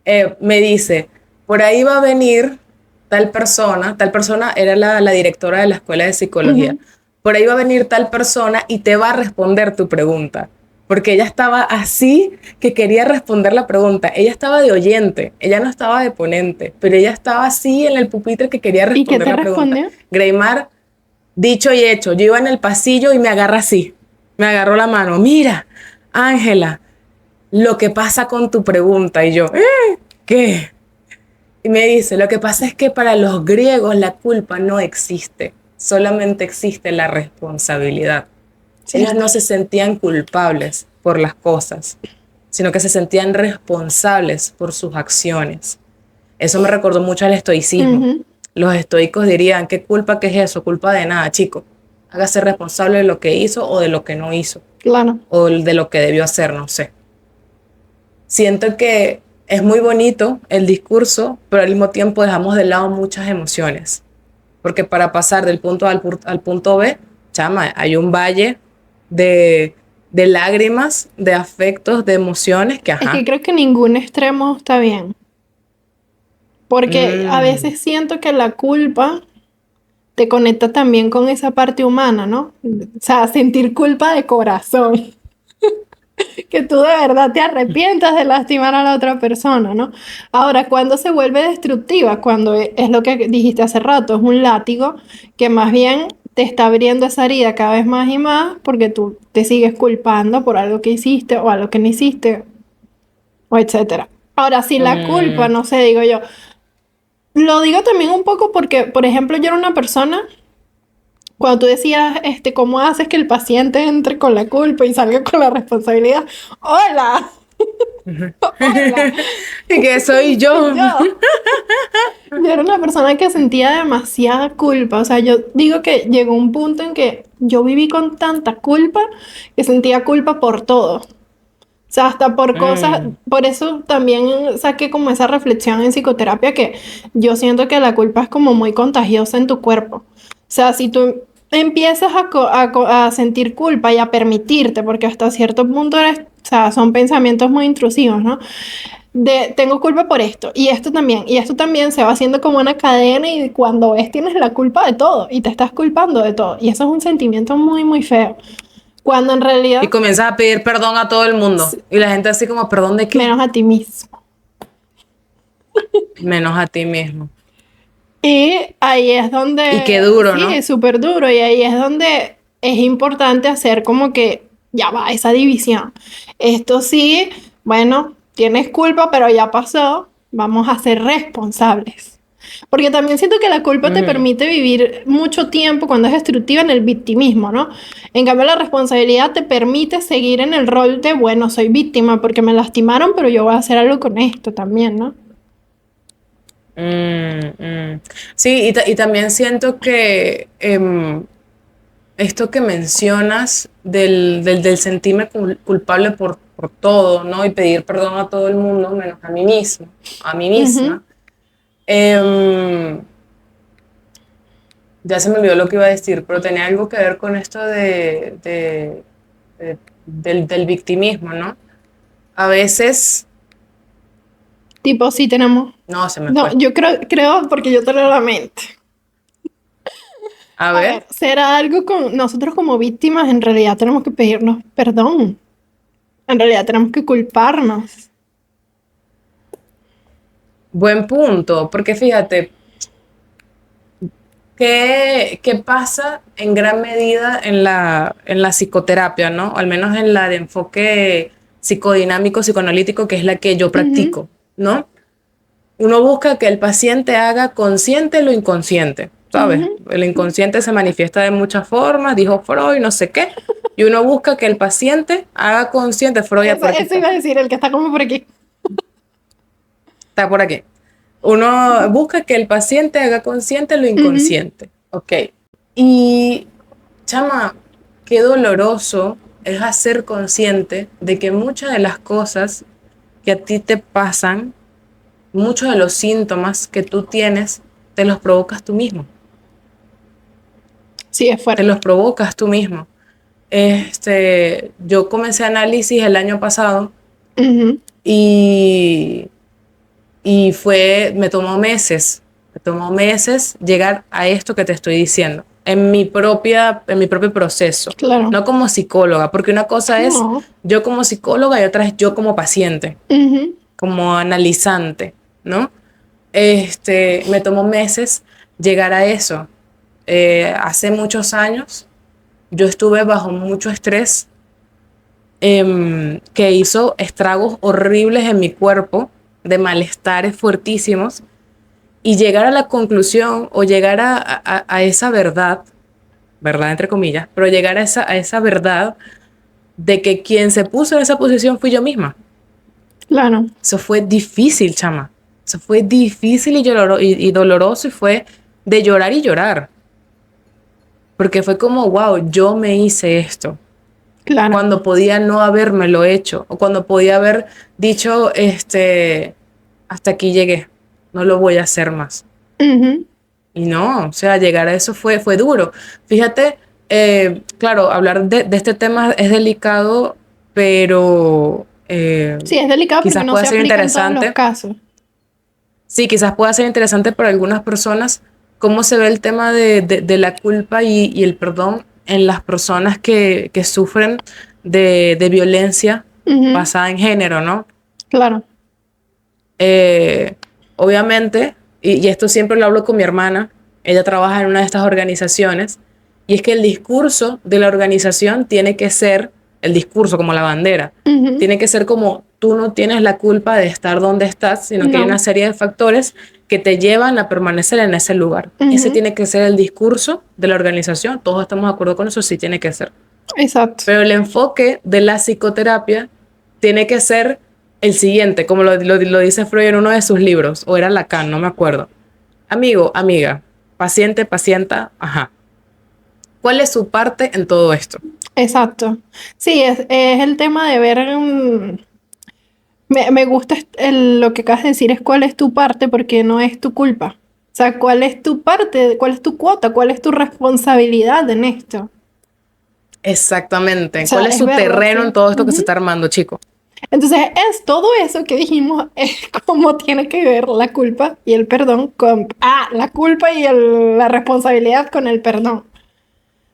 es, me dice, por ahí va a venir tal persona era la directora de la escuela de psicología, por ahí va a venir tal persona y te va a responder tu pregunta. Porque ella estaba así que quería responder la pregunta. Ella estaba de oyente, ella no estaba de ponente, pero ella estaba así en el pupitre que quería responder la pregunta. Greymar, dicho y hecho, yo iba en el pasillo y me agarra así, me agarró la mano. Mira, Ángela, lo que pasa con tu pregunta. Y yo, ¿qué? Y me dice, lo que pasa es que para los griegos la culpa no existe, solamente existe la responsabilidad. Sí. Ellos no se sentían culpables por las cosas, sino que se sentían responsables por sus acciones. Eso me recordó mucho al estoicismo. Los estoicos dirían, ¿qué culpa que es eso? Culpa de nada, chico. Hágase responsable de lo que hizo o de lo que no hizo. Claro. O de lo que debió hacer, no sé. Siento que es muy bonito el discurso, pero al mismo tiempo dejamos de lado muchas emociones. Porque para pasar del punto A al punto B, chama, hay un valle de lágrimas, de afectos, de emociones que, Es que creo que ningún extremo está bien. Porque a veces siento que la culpa te conecta también con esa parte humana, ¿no? O sea, sentir culpa de corazón. Que tú de verdad te arrepientas de lastimar a la otra persona, ¿no? Ahora, cuando se vuelve destructiva, cuando es lo que dijiste hace rato, es un látigo que más bien te está abriendo esa herida cada vez más y más porque tú te sigues culpando por algo que hiciste o algo que no hiciste, o etcétera. Ahora, si la culpa, no sé, digo yo, lo digo también un poco porque, por ejemplo, yo era una persona, cuando tú decías, ¿cómo haces que el paciente entre con la culpa y salga con la responsabilidad? ¡Hola! ¡Hola! Y que soy yo. Yo era una persona que sentía demasiada culpa. O sea, yo digo que llegó un punto en que yo viví con tanta culpa que sentía culpa por todo. O sea, hasta por cosas, por eso también saqué como esa reflexión en psicoterapia que yo siento que la culpa es como muy contagiosa en tu cuerpo. O sea, si tú empiezas a sentir culpa y a permitirte, porque hasta cierto punto o sea, son pensamientos muy intrusivos, ¿no? De tengo culpa por esto y esto también se va haciendo como una cadena y cuando ves tienes la culpa de todo y te estás culpando de todo y eso es un sentimiento muy, muy feo. Cuando en realidad... Y comienzas a pedir perdón a todo el mundo. Sí. Y la gente así como, ¿perdón de qué? Menos a ti mismo. Menos a ti mismo. Y ahí es donde... Y qué duro, sí, ¿no? Sí, es súper duro. Y ahí es donde es importante hacer como que ya va esa división. Esto sí, bueno, tienes culpa, pero ya pasó. Vamos a ser responsables. Porque también siento que la culpa te permite vivir mucho tiempo cuando es destructiva en el victimismo, ¿no? En cambio, la responsabilidad te permite seguir en el rol de, bueno, soy víctima porque me lastimaron, pero yo voy a hacer algo con esto también, ¿no? Sí, y también siento que esto que mencionas del sentirme culpable por todo, ¿no? Y pedir perdón a todo el mundo, menos a mí mismo, a mí misma. Ya se me olvidó lo que iba a decir, pero tenía algo que ver con esto del victimismo, ¿no? A veces... Tipo, sí tenemos... No, se me fue. No, yo creo porque yo te leo la mente. A ver. Será algo con... Nosotros como víctimas en realidad tenemos que pedirnos perdón. En realidad tenemos que culparnos. Buen punto, porque fíjate, ¿qué pasa en gran medida en la psicoterapia, ¿no? Al menos en la de enfoque psicodinámico, psicoanalítico, que es la que yo practico, ¿no? Uno busca que el paciente haga consciente lo inconsciente, ¿sabes? El inconsciente se manifiesta de muchas formas, dijo Freud, no sé qué, y uno busca que el paciente haga consciente. Freud Eso iba a decir, el que está como por aquí. está por aquí. Uno busca que el paciente haga consciente lo inconsciente, ¿ok? Y, chama, qué doloroso es hacer consciente de que muchas de las cosas que a ti te pasan, muchos de los síntomas que tú tienes, te los provocas tú mismo. Sí, es Te fuerte. los provocas tú mismo. Yo comencé análisis el año pasado y me tomó meses llegar a esto que te estoy diciendo, en mi propio proceso, Claro. no como psicóloga, porque una cosa es No. yo como psicóloga y otra es yo como paciente, como analizante, ¿no? Me tomó meses llegar a eso. Hace muchos años yo estuve bajo mucho estrés, que hizo estragos horribles en mi cuerpo, de malestares fuertísimos, y llegar a la conclusión o llegar a esa verdad entre comillas, pero llegar a esa verdad de que quien se puso en esa posición fui yo misma. Claro. Eso fue difícil, chama. Eso fue difícil y doloroso, y fue de llorar y llorar. Porque fue como, wow, yo me hice esto. Claro. Cuando podía no habérmelo hecho, o cuando podía haber dicho, hasta aquí llegué, no lo voy a hacer más. Y no, o sea, llegar a eso fue duro. Fíjate, claro, hablar de este tema es delicado, pero Sí, es delicado porque quizás no pueda se ser aplica en todos los interesante. casos. Sí, quizás pueda ser interesante para algunas personas cómo se ve el tema de la culpa y el perdón en las personas que sufren de violencia basada en género, ¿no? Claro. Obviamente, y esto siempre lo hablo con mi hermana, ella trabaja en una de estas organizaciones, y es que el discurso de la organización tiene que ser, el discurso como la bandera, tiene que ser como tú no tienes la culpa de estar donde estás, sino que hay una serie de factores que te llevan a permanecer en ese lugar. Ese tiene que ser el discurso de la organización, todos estamos de acuerdo con eso, sí tiene que ser. Exacto. Pero el enfoque de la psicoterapia tiene que ser el siguiente, como lo dice Freud en uno de sus libros, o era Lacan, no me acuerdo. Amigo, amiga, paciente, pacienta, ajá. ¿Cuál es su parte en todo esto? Exacto. Sí, es el tema de ver. Me gusta lo que acabas de decir, es cuál es tu parte, porque no es tu culpa. O sea, cuál es tu parte, cuál es tu cuota, cuál es tu responsabilidad en esto. Exactamente. O sea, ¿Cuál es es su verlo terreno así. en todo esto que se está armando, chico? Entonces, es todo eso que dijimos, es cómo tiene que ver la culpa y el perdón con... la culpa y la responsabilidad con el perdón.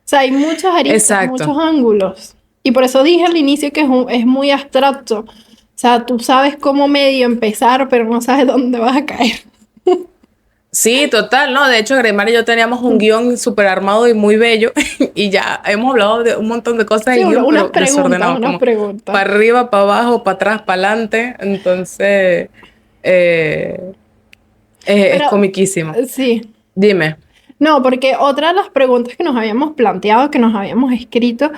O sea, hay muchas aristas, Exacto. muchos ángulos. Y por eso dije al inicio que es muy abstracto. O sea, tú sabes cómo medio empezar, pero no sabes dónde vas a caer. Sí, total, ¿no? De hecho, Gremar y yo teníamos un guión súper armado y muy bello, y ya hemos hablado de un montón de cosas Sí, del guión, unas pero desordenado, unas como preguntas. para arriba, para abajo, para atrás, para adelante. Entonces, es Pero comiquísimo. sí. Dime. No, porque otra de las preguntas que nos habíamos planteado, que nos habíamos escrito,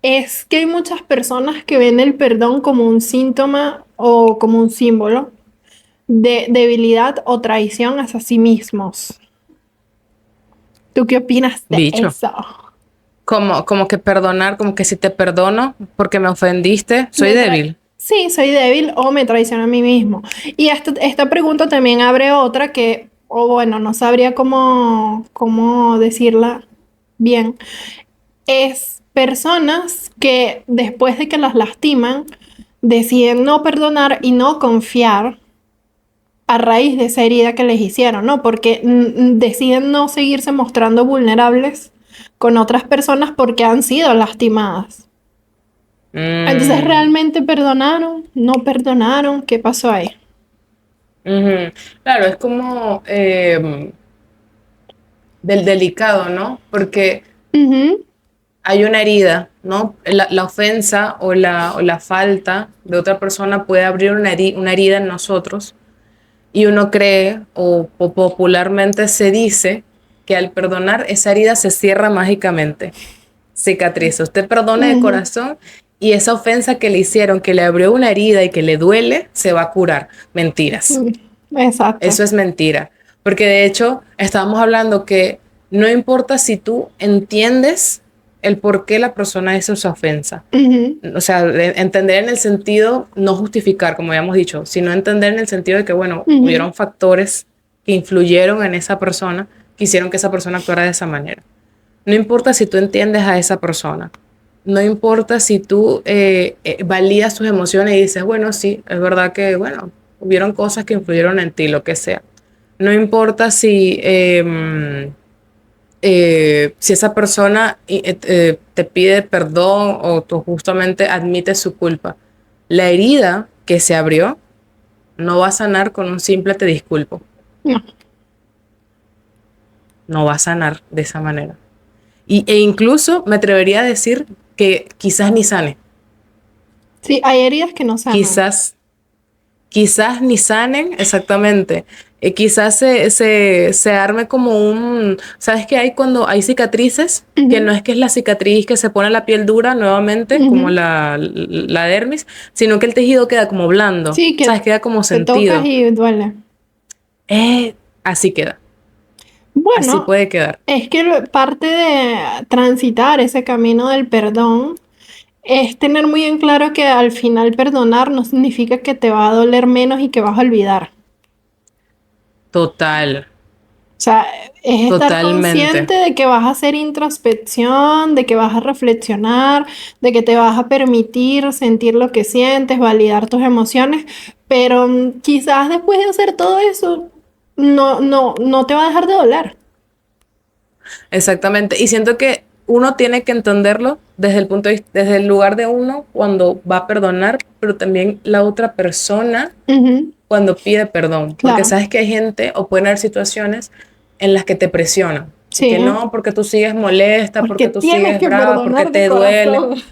es que hay muchas personas que ven el perdón como un síntoma o como un símbolo de debilidad o traición hacia sí mismos. ¿Tú qué opinas de Bicho. eso? Como que perdonar, como que si te perdono porque me ofendiste, soy débil. Sí, soy débil o me traiciono a mí mismo. Y esta pregunta también abre otra que, o bueno, no sabría cómo decirla bien. Es personas que después de que las lastiman, deciden no perdonar y no confiar a raíz de esa herida que les hicieron, ¿no? Porque deciden no seguirse mostrando vulnerables con otras personas porque han sido lastimadas. Entonces, Mm, ¿realmente perdonaron? ¿No perdonaron? ¿Qué pasó ahí? ujú. Claro, es como del delicado, ¿no? Porque Ujú. hay una herida, ¿no? La ofensa o la falta de otra persona puede abrir una herida en nosotros y uno cree o popularmente se dice que al perdonar esa herida se cierra mágicamente, cicatriza. Usted perdone de Ujú. corazón y esa ofensa que le hicieron, que le abrió una herida y que le duele, se va a curar. Mentiras. Exacto. Eso es mentira. Porque de hecho, estábamos hablando que no importa si tú entiendes el por qué la persona hizo esa ofensa. Ujú. O sea, entender en el sentido, no justificar, como habíamos dicho, sino entender en el sentido de que, bueno, Ujú. hubieron factores que influyeron en esa persona, que hicieron que esa persona actuara de esa manera. No importa si tú entiendes a esa persona. No importa si tú validas tus emociones y dices, bueno, sí, es verdad que, bueno, hubieron cosas que influyeron en ti, lo que sea. No importa si esa persona te pide perdón o tú justamente admites su culpa. La herida que se abrió no va a sanar con un simple te disculpo. No. No va a sanar de esa manera. E incluso me atrevería a decir que quizás ni sane. Sí, hay heridas que no sanan. Quizás ni sanen exactamente. Quizás se arme como ¿sabes qué hay cuando hay cicatrices? Que no Ujú. es que es la cicatriz que se pone la piel dura nuevamente, como Ujú. la dermis, sino que el tejido queda como blando, Sí, ¿sabes? Queda como que tocas sentido. y duele. Así queda, así Bueno, puede quedar. es que parte de transitar ese camino del perdón es tener muy en claro que al final perdonar no significa que te va a doler menos y que vas a olvidar. Total, O sea, es estar totalmente. consciente de que vas a hacer introspección, de que vas a reflexionar, de que te vas a permitir sentir lo que sientes, validar tus emociones, pero quizás después de hacer todo eso, no te va a dejar de doler. Exactamente. Y siento que uno tiene que entenderlo desde el punto de vista, desde el lugar de uno cuando va a perdonar, pero también la otra persona Ujú. cuando pide perdón. Porque Claro, sabes que hay gente o pueden haber situaciones en las que te presionan. Y sí, que no, porque tú sigues molesta, porque porque tú tienes sigues que brava, porque perdonar de te duele. corazón.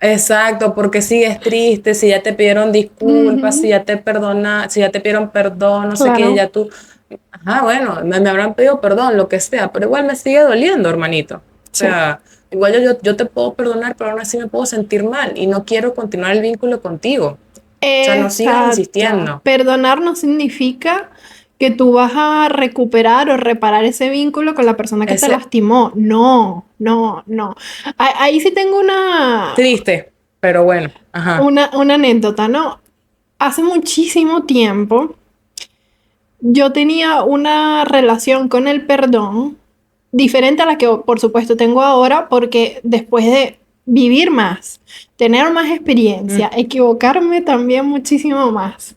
Exacto, porque sigues triste, si ya te pidieron disculpas, si Ujú. ya te perdona, si ya te pidieron perdón, no sé qué, Claro, ya tú, ajá, bueno, me habrán pedido perdón, lo que sea, pero igual me sigue doliendo, hermanito. O sí. sea, igual yo te puedo perdonar, pero aún así me puedo sentir mal y no quiero continuar el vínculo contigo. O sea, no sigas Exacto. insistiendo. Perdonar no significa que tú vas a recuperar o reparar ese vínculo con la persona que te Ese lastimó. No, no, no. Ahí sí tengo triste, pero bueno, ajá. una anécdota, ¿no? Hace muchísimo tiempo yo tenía una relación con el perdón diferente a la que por supuesto tengo ahora porque después de vivir más, tener más Mm, experiencia, equivocarme también muchísimo más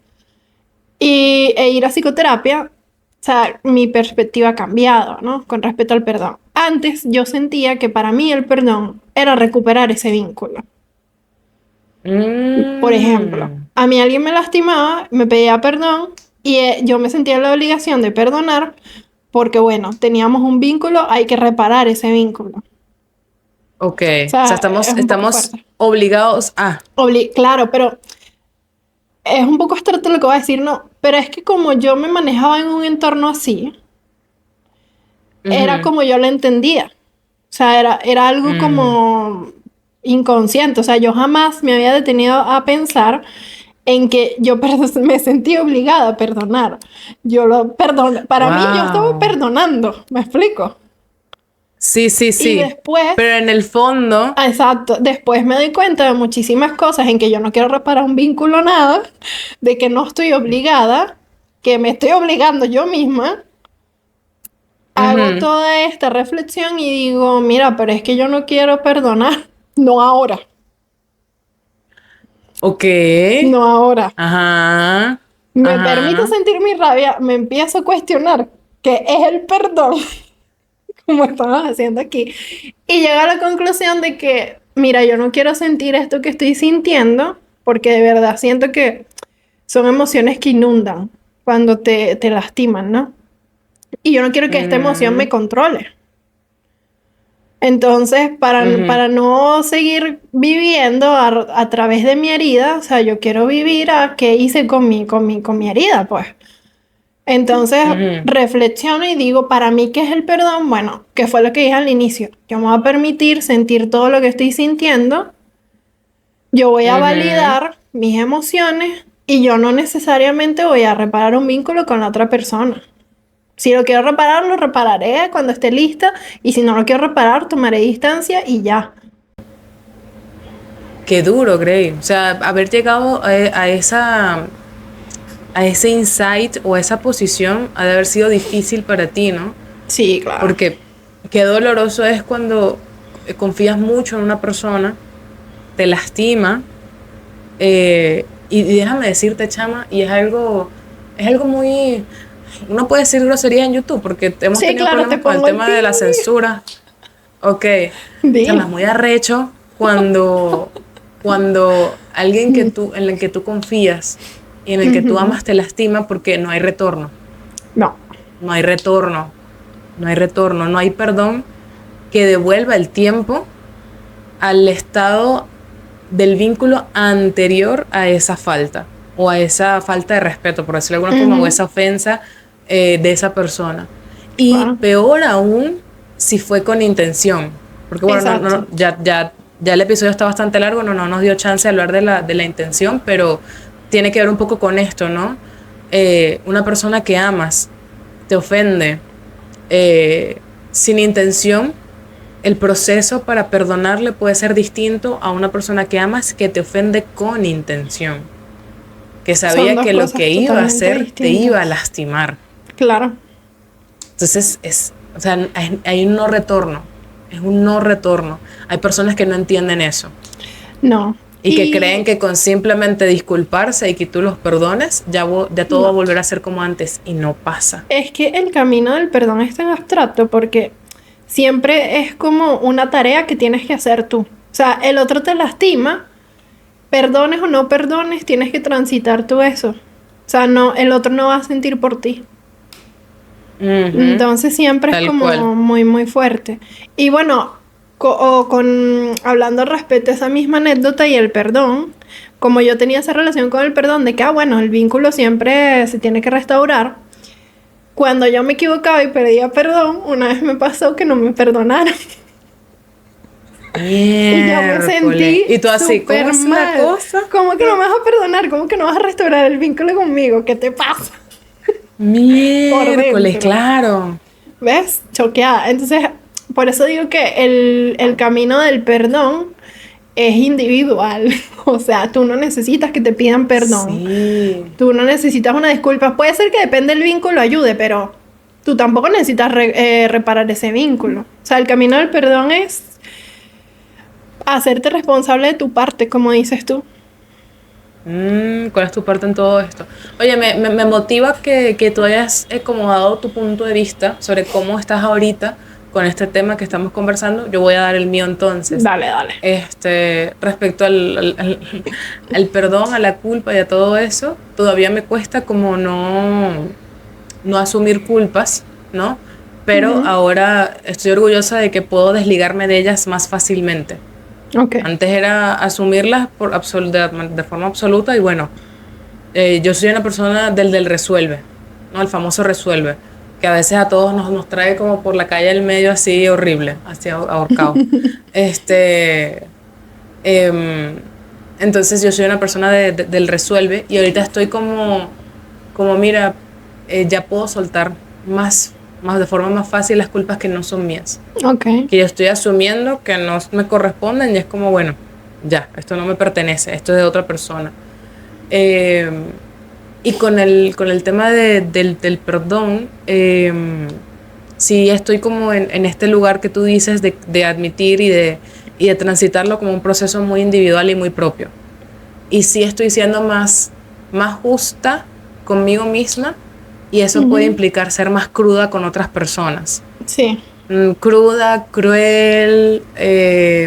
e ir a psicoterapia, o sea, mi perspectiva ha cambiado, ¿no? Con respecto al perdón. Antes yo sentía que para mí el perdón era recuperar ese vínculo. Por ejemplo, mm, a mí alguien me lastimaba, me pedía perdón y yo me sentía en la obligación de perdonar porque, bueno, teníamos un vínculo, hay que reparar ese vínculo. O ok, o sea, sea, es un poco estamos fuerte. obligados a. Claro, pero es un poco abstracto lo que voy a decir, no, pero es que como yo me manejaba en un entorno así, era Ujú, como yo lo entendía. O sea, era algo mm, como inconsciente. O sea, yo jamás me había detenido a pensar en que yo me sentí obligada a perdonar. Yo lo perdoné. Para mí, yo estaba wow. perdonando. ¿Me explico? Sí, sí, Y sí. después, Pero en el fondo, exacto, después me doy cuenta de muchísimas cosas en que yo no quiero reparar un vínculo, nada, de que no estoy obligada, que me estoy obligando yo misma. Hago ujú, toda esta reflexión y digo, mira, pero es que yo no quiero perdonar, no ahora, ok, no ahora. ajá, Me permito ajá, sentir mi rabia, me empiezo a cuestionar qué es el perdón, como estamos haciendo aquí, y llego a la conclusión de que, mira, yo no quiero sentir esto que estoy sintiendo, porque de verdad siento que son emociones que inundan cuando te lastiman, ¿no? Y yo no quiero que esta emoción me mm, controle. Entonces, Ujú, para no seguir viviendo a través de mi herida, o sea, yo quiero vivir a qué hice con mi herida, pues. Entonces, ujú, reflexiono y digo, para mí, ¿qué es el perdón? Bueno, que fue lo que dije al inicio. Yo me voy a permitir sentir todo lo que estoy sintiendo, yo voy a ujú. validar mis emociones y yo no necesariamente voy a reparar un vínculo con la otra persona. Si lo quiero reparar, lo repararé cuando esté lista y si no lo quiero reparar, tomaré distancia y ya. Qué duro, Gray. O sea, haber llegado a ese insight o a esa posición ha de haber sido difícil para ti, ¿no? Sí, claro. Porque qué doloroso es cuando confías mucho en una persona, te lastima, y déjame decirte, chama, y es algo muy... Uno puede decir grosería en YouTube porque hemos Sí, tenido claro, te problemas con el pongo el tema pi. de la censura. Ok, chama, es Di. muy arrecho cuando alguien en el que tú confías y en el que tú Ujú. amas te lastima porque no hay retorno, No, no hay retorno, no hay retorno, no hay perdón que devuelva el tiempo al estado del vínculo anterior a esa falta o a esa falta de respeto, por decirlo de alguna forma, o ujú, esa ofensa de esa persona. Y claro, peor aún si fue con intención, porque bueno, exacto. ya el episodio está bastante largo, no nos dio chance de hablar de la intención, pero tiene que ver un poco con esto, ¿no? Una persona que amas te ofende eh, sin intención, el proceso para perdonarle puede ser distinto a una persona que amas que te ofende con intención, que Son sabía dos que lo cosas que iba a totalmente hacer te iba a distintas. lastimar. Claro, Entonces, o sea, hay un no retorno, es un no retorno. Hay personas que no entienden eso no. y que creen Y que con simplemente disculparse y que tú los perdones, ya todo va a no. volver a ser como antes y no pasa. Es que el camino del perdón es tan abstracto porque siempre es como una tarea que tienes que hacer tú. O sea, el otro te lastima, perdones o no perdones, tienes que transitar tú eso. O sea, no, el otro no va a sentir por ti. Ujú, Entonces siempre es tal cual. como muy, muy fuerte. Y bueno, hablando al respecto de esa misma anécdota y el perdón, como yo tenía esa relación con el perdón de que, bueno, el vínculo siempre se tiene que restaurar. Cuando yo me equivocaba y pedía perdón, una vez me pasó que no me perdonaron. Y yo me Miércoles. sentí Y tú así, ¿cómo súper es la mal. cosa? ¿Cómo que no me vas a perdonar? ¿Cómo que no vas a restaurar el vínculo conmigo? ¿Qué te pasa? Por Miércoles, dentro. claro. ¿Ves? Choqueada. Entonces, por eso digo que el camino del perdón es individual. O sea, tú no necesitas que te pidan perdón. Sí. Tú no necesitas una disculpa. Puede ser que depende del vínculo ayude, pero tú tampoco necesitas reparar ese vínculo. O sea, el camino del perdón es hacerte responsable de tu parte, como dices tú. ¿Cuál es tu parte en todo esto? Oye, me motiva que tú hayas como dado tu punto de vista sobre cómo estás ahorita con este tema que estamos conversando. Yo voy a dar el mío entonces. Dale, dale. Respecto al perdón, a la culpa y a todo eso, todavía me cuesta como no asumir culpas, ¿no? Pero Ujú. ahora estoy orgullosa de que puedo desligarme de ellas más fácilmente. Ok. Antes era asumirlas de forma absoluta y bueno, yo soy una persona del resuelve, ¿no? El famoso resuelve, que a veces a todos nos trae como por la calle del medio así horrible, así ahorcado. Este, em, entonces yo soy una persona del resuelve y ahorita estoy como mira, ya puedo soltar más de forma más fácil las culpas que no son mías, Ok. que yo estoy asumiendo que no me corresponden y es como, bueno, ya, esto no me pertenece, esto es de otra persona. Eh, y con el tema del perdón, sí estoy como en este lugar que tú dices de admitir y de transitarlo como un proceso muy individual y muy propio. Y sí estoy siendo más justa conmigo misma y eso puede Ujú. implicar ser más cruda con otras personas. Sí. Cruda, cruel,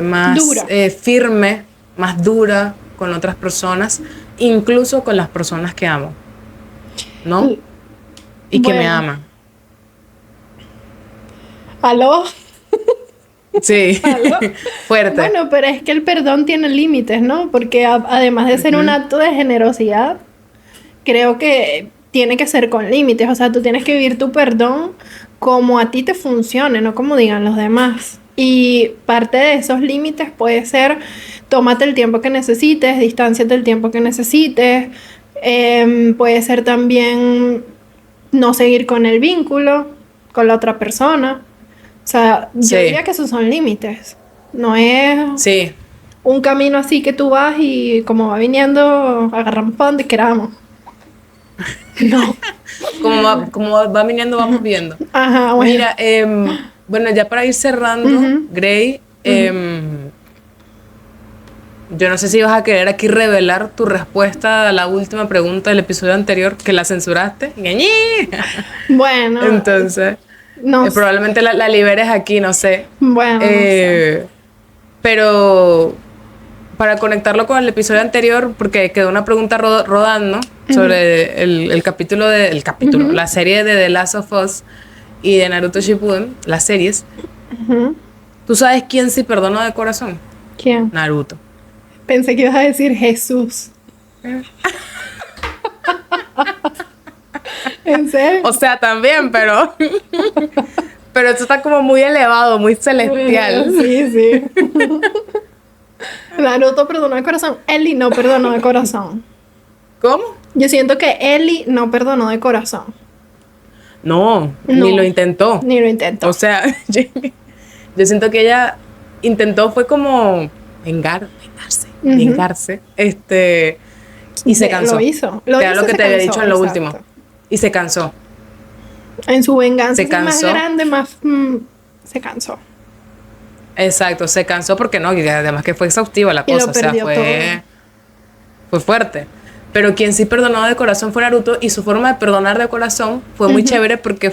más Dura. firme, más dura con otras personas, incluso con las personas que amo, ¿no? L- Y que me Bueno. aman. ¿Aló? Sí, Algo. fuerte. Bueno, pero es que el perdón tiene límites, ¿no? Porque además de ser un acto de generosidad, creo que tiene que ser con límites. O sea, tú tienes que vivir tu perdón como a ti te funcione, no como digan los demás. Y parte de esos límites puede ser, tómate el tiempo que necesites, distánciate el tiempo que necesites. Puede ser también no seguir con el vínculo, con la otra persona. O sea, yo Sí. diría que esos son límites. No es Sí, un camino así que tú vas y como va viniendo, agarramos para donde queramos. No. como va viniendo, vamos viendo. Ajá, bueno. Mira, bueno, ya para ir cerrando, Ujú. Gray, yo no sé si vas a querer aquí revelar tu respuesta a la última pregunta del episodio anterior, que la censuraste. ¡Ñañi! Bueno, Entonces, no sé. probablemente la liberes aquí, no sé. Bueno, no sé. Pero para conectarlo con el episodio anterior, porque quedó una pregunta rodando sobre el capítulo la serie de The Last of Us y de Naruto Shippuden, las series. Ujú. ¿Tú sabes quién sí perdonó de corazón? ¿Quién? Naruto. Pensé que ibas a decir Jesús. ¿En serio? O sea, también, pero pero esto está como muy elevado, muy celestial. Sí, sí. Naruto perdonó de corazón. Ellie no perdonó de corazón. ¿Cómo? Yo siento que Ellie no perdonó de corazón. No, No. ni lo intentó. Ni lo intentó. O sea, yo siento que ella intentó fue como vengarse, y se cansó. Lo hizo. Que era hizo, lo que se te había cansó, dicho en lo exacto. último. Y se cansó. En su venganza Se así más cansó. grande, más... se cansó. Exacto, se cansó porque no, y además que fue exhaustiva la Y lo cosa, o sea, perdió fue fuerte. Pero quien sí perdonó de corazón fue Naruto, y su forma de perdonar de corazón fue muy chévere porque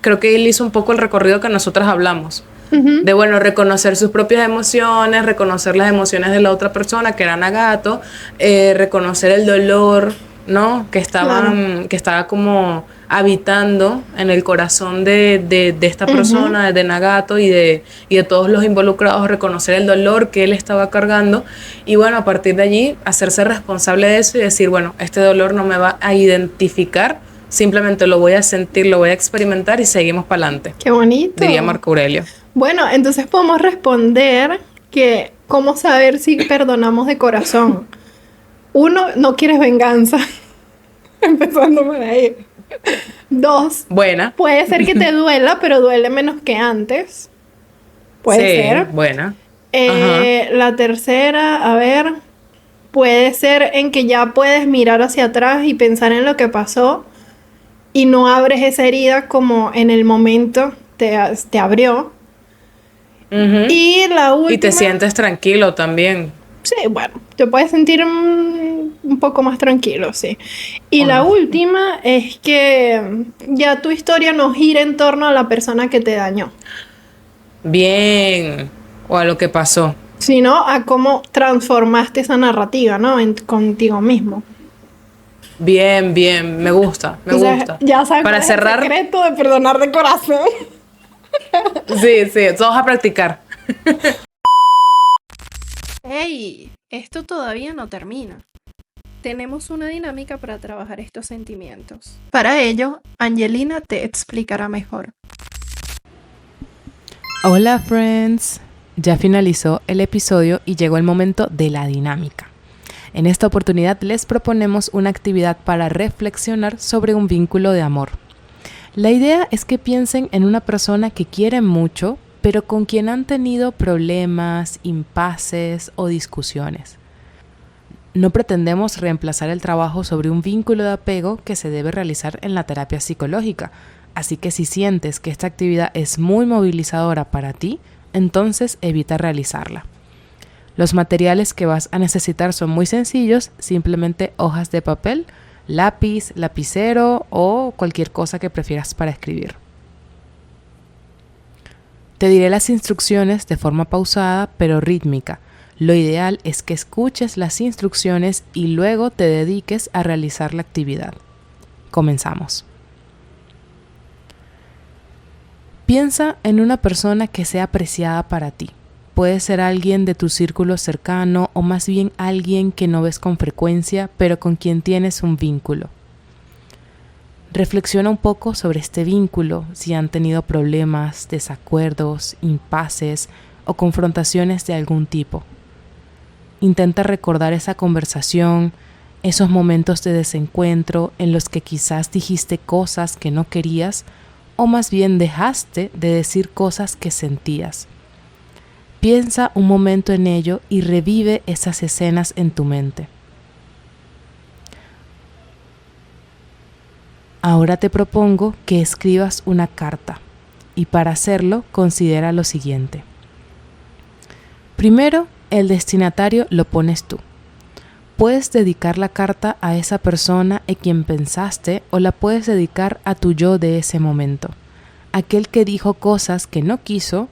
creo que él hizo un poco el recorrido que nosotras hablamos. Ujú. De, bueno, reconocer sus propias emociones, reconocer las emociones de la otra persona, que era Nagato, reconocer el dolor, ¿no? Que estaba como habitando en el corazón de esta persona, de Nagato y de todos los involucrados, reconocer el dolor que él estaba cargando y bueno, a partir de allí hacerse responsable de eso y decir, bueno, este dolor no me va a identificar, simplemente lo voy a sentir, lo voy a experimentar y seguimos para adelante, Qué bonito. diría Marco Aurelio. Bueno, entonces podemos responder que cómo saber si perdonamos de corazón. Uno, no quieres venganza. Empezando por ahí. Dos, Buena. puede ser que te duela, pero duele menos que antes. Puede Sí, ser. buena. La tercera, a ver, puede ser en que ya puedes mirar hacia atrás y pensar en lo que pasó y no abres esa herida como en el momento te abrió. Ujú. Y la última... Y te sientes tranquilo también. Sí, bueno, te puedes sentir un poco más tranquilo, sí. Y ¿O la no? última es que ya tu historia no gira en torno a la persona que te dañó, Bien. O a lo que pasó. sino a cómo transformaste esa narrativa, ¿no? Contigo mismo. Bien, bien. Me gusta, me Entonces, gusta. ya sabes Para cuál cerrar, es el secreto de perdonar de corazón. sí, vamos a practicar. ¡Hey! Esto todavía no termina. Tenemos una dinámica para trabajar estos sentimientos. Para ello, Angelina te explicará mejor. Hola friends, ya finalizó el episodio y llegó el momento de la dinámica. En esta oportunidad les proponemos una actividad para reflexionar sobre un vínculo de amor. La idea es que piensen en una persona que quieren mucho, pero con quien han tenido problemas, impases o discusiones. No pretendemos reemplazar el trabajo sobre un vínculo de apego que se debe realizar en la terapia psicológica. Así que si sientes que esta actividad es muy movilizadora para ti, entonces evita realizarla. Los materiales que vas a necesitar son muy sencillos, simplemente hojas de papel, lápiz, lapicero o cualquier cosa que prefieras para escribir. Te diré las instrucciones de forma pausada pero rítmica. Lo ideal es que escuches las instrucciones y luego te dediques a realizar la actividad. Comenzamos. Piensa en una persona que sea apreciada para ti. Puede ser alguien de tu círculo cercano o más bien alguien que no ves con frecuencia, pero con quien tienes un vínculo. Reflexiona un poco sobre este vínculo, si han tenido problemas, desacuerdos, impases o confrontaciones de algún tipo. Intenta recordar esa conversación, esos momentos de desencuentro en los que quizás dijiste cosas que no querías o más bien dejaste de decir cosas que sentías. Piensa un momento en ello y revive esas escenas en tu mente. Ahora te propongo que escribas una carta y para hacerlo considera lo siguiente. Primero, el destinatario lo pones tú. Puedes dedicar la carta a esa persona en quien pensaste o la puedes dedicar a tu yo de ese momento, aquel que dijo cosas que no quiso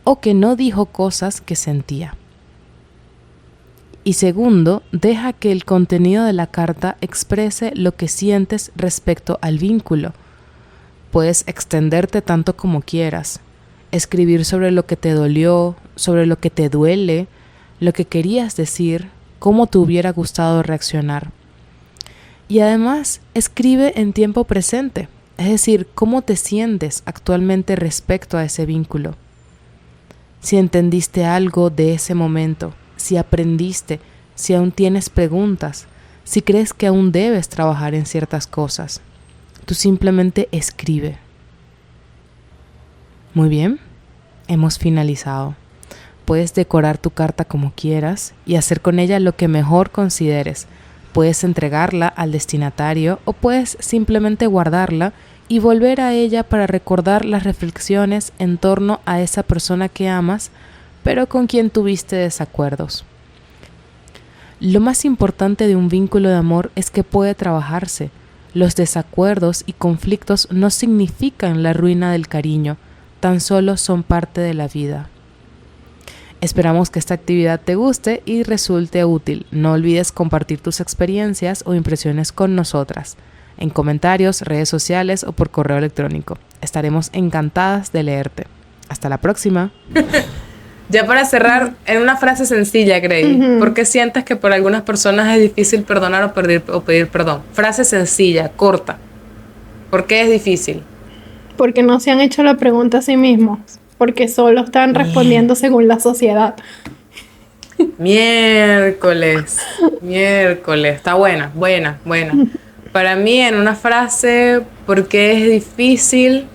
o que no dijo cosas que sentía. Y segundo, deja que el contenido de la carta exprese lo que sientes respecto al vínculo. Puedes extenderte tanto como quieras, escribir sobre lo que te dolió, sobre lo que te duele, lo que querías decir, cómo te hubiera gustado reaccionar. Y además, escribe en tiempo presente, es decir, cómo te sientes actualmente respecto a ese vínculo. Si entendiste algo de ese momento, si aprendiste, si aún tienes preguntas, si crees que aún debes trabajar en ciertas cosas. Tú simplemente escribe. Muy bien, hemos finalizado. Puedes decorar tu carta como quieras y hacer con ella lo que mejor consideres. Puedes entregarla al destinatario o puedes simplemente guardarla y volver a ella para recordar las reflexiones en torno a esa persona que amas, pero con quien tuviste desacuerdos. Lo más importante de un vínculo de amor es que puede trabajarse. Los desacuerdos y conflictos no significan la ruina del cariño, tan solo son parte de la vida. Esperamos que esta actividad te guste y resulte útil. No olvides compartir tus experiencias o impresiones con nosotras, en comentarios, redes sociales o por correo electrónico. Estaremos encantadas de leerte. Hasta la próxima. Ya para cerrar, en una frase sencilla, Grey, ¿por qué sientes que por algunas personas es difícil perdonar o pedir perdón? Frase sencilla, corta. ¿Por qué es difícil? Porque no se han hecho la pregunta a sí mismos. Porque solo están respondiendo según la sociedad. Miércoles. Está buena. Para mí, en una frase, ¿por qué es difícil?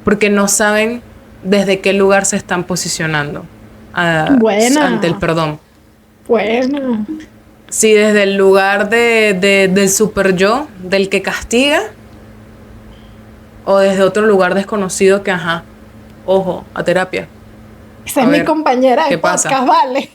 Porque no saben desde qué lugar se están posicionando ante el perdón. Buena. Si desde el lugar del super yo, del que castiga, o desde otro lugar desconocido que, ojo, a terapia. Esa es mi compañera de podcast, vale.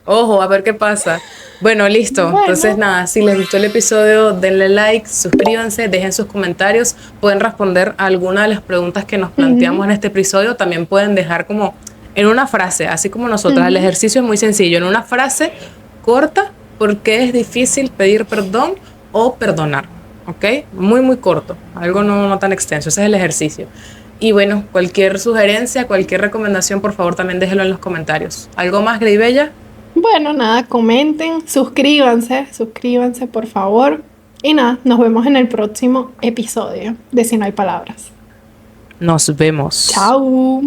Ojo, a ver qué pasa. Bueno, listo. Bueno. Entonces, nada, si les gustó el episodio, denle like, suscríbanse, dejen sus comentarios. Pueden responder a alguna de las preguntas que nos planteamos en este episodio. También pueden dejar como en una frase, así como nosotras. El ejercicio es muy sencillo. En una frase corta, ¿por qué es difícil pedir perdón o perdonar? ¿Ok? Muy, muy corto. Algo no tan extenso. Ese es el ejercicio. Y bueno, cualquier sugerencia, cualquier recomendación, por favor, también déjenlo en los comentarios. ¿Algo más, Grey Bella? Bueno, nada, comenten, suscríbanse, por favor. Y nada, nos vemos en el próximo episodio de Si No Hay Palabras. Nos vemos. Chao.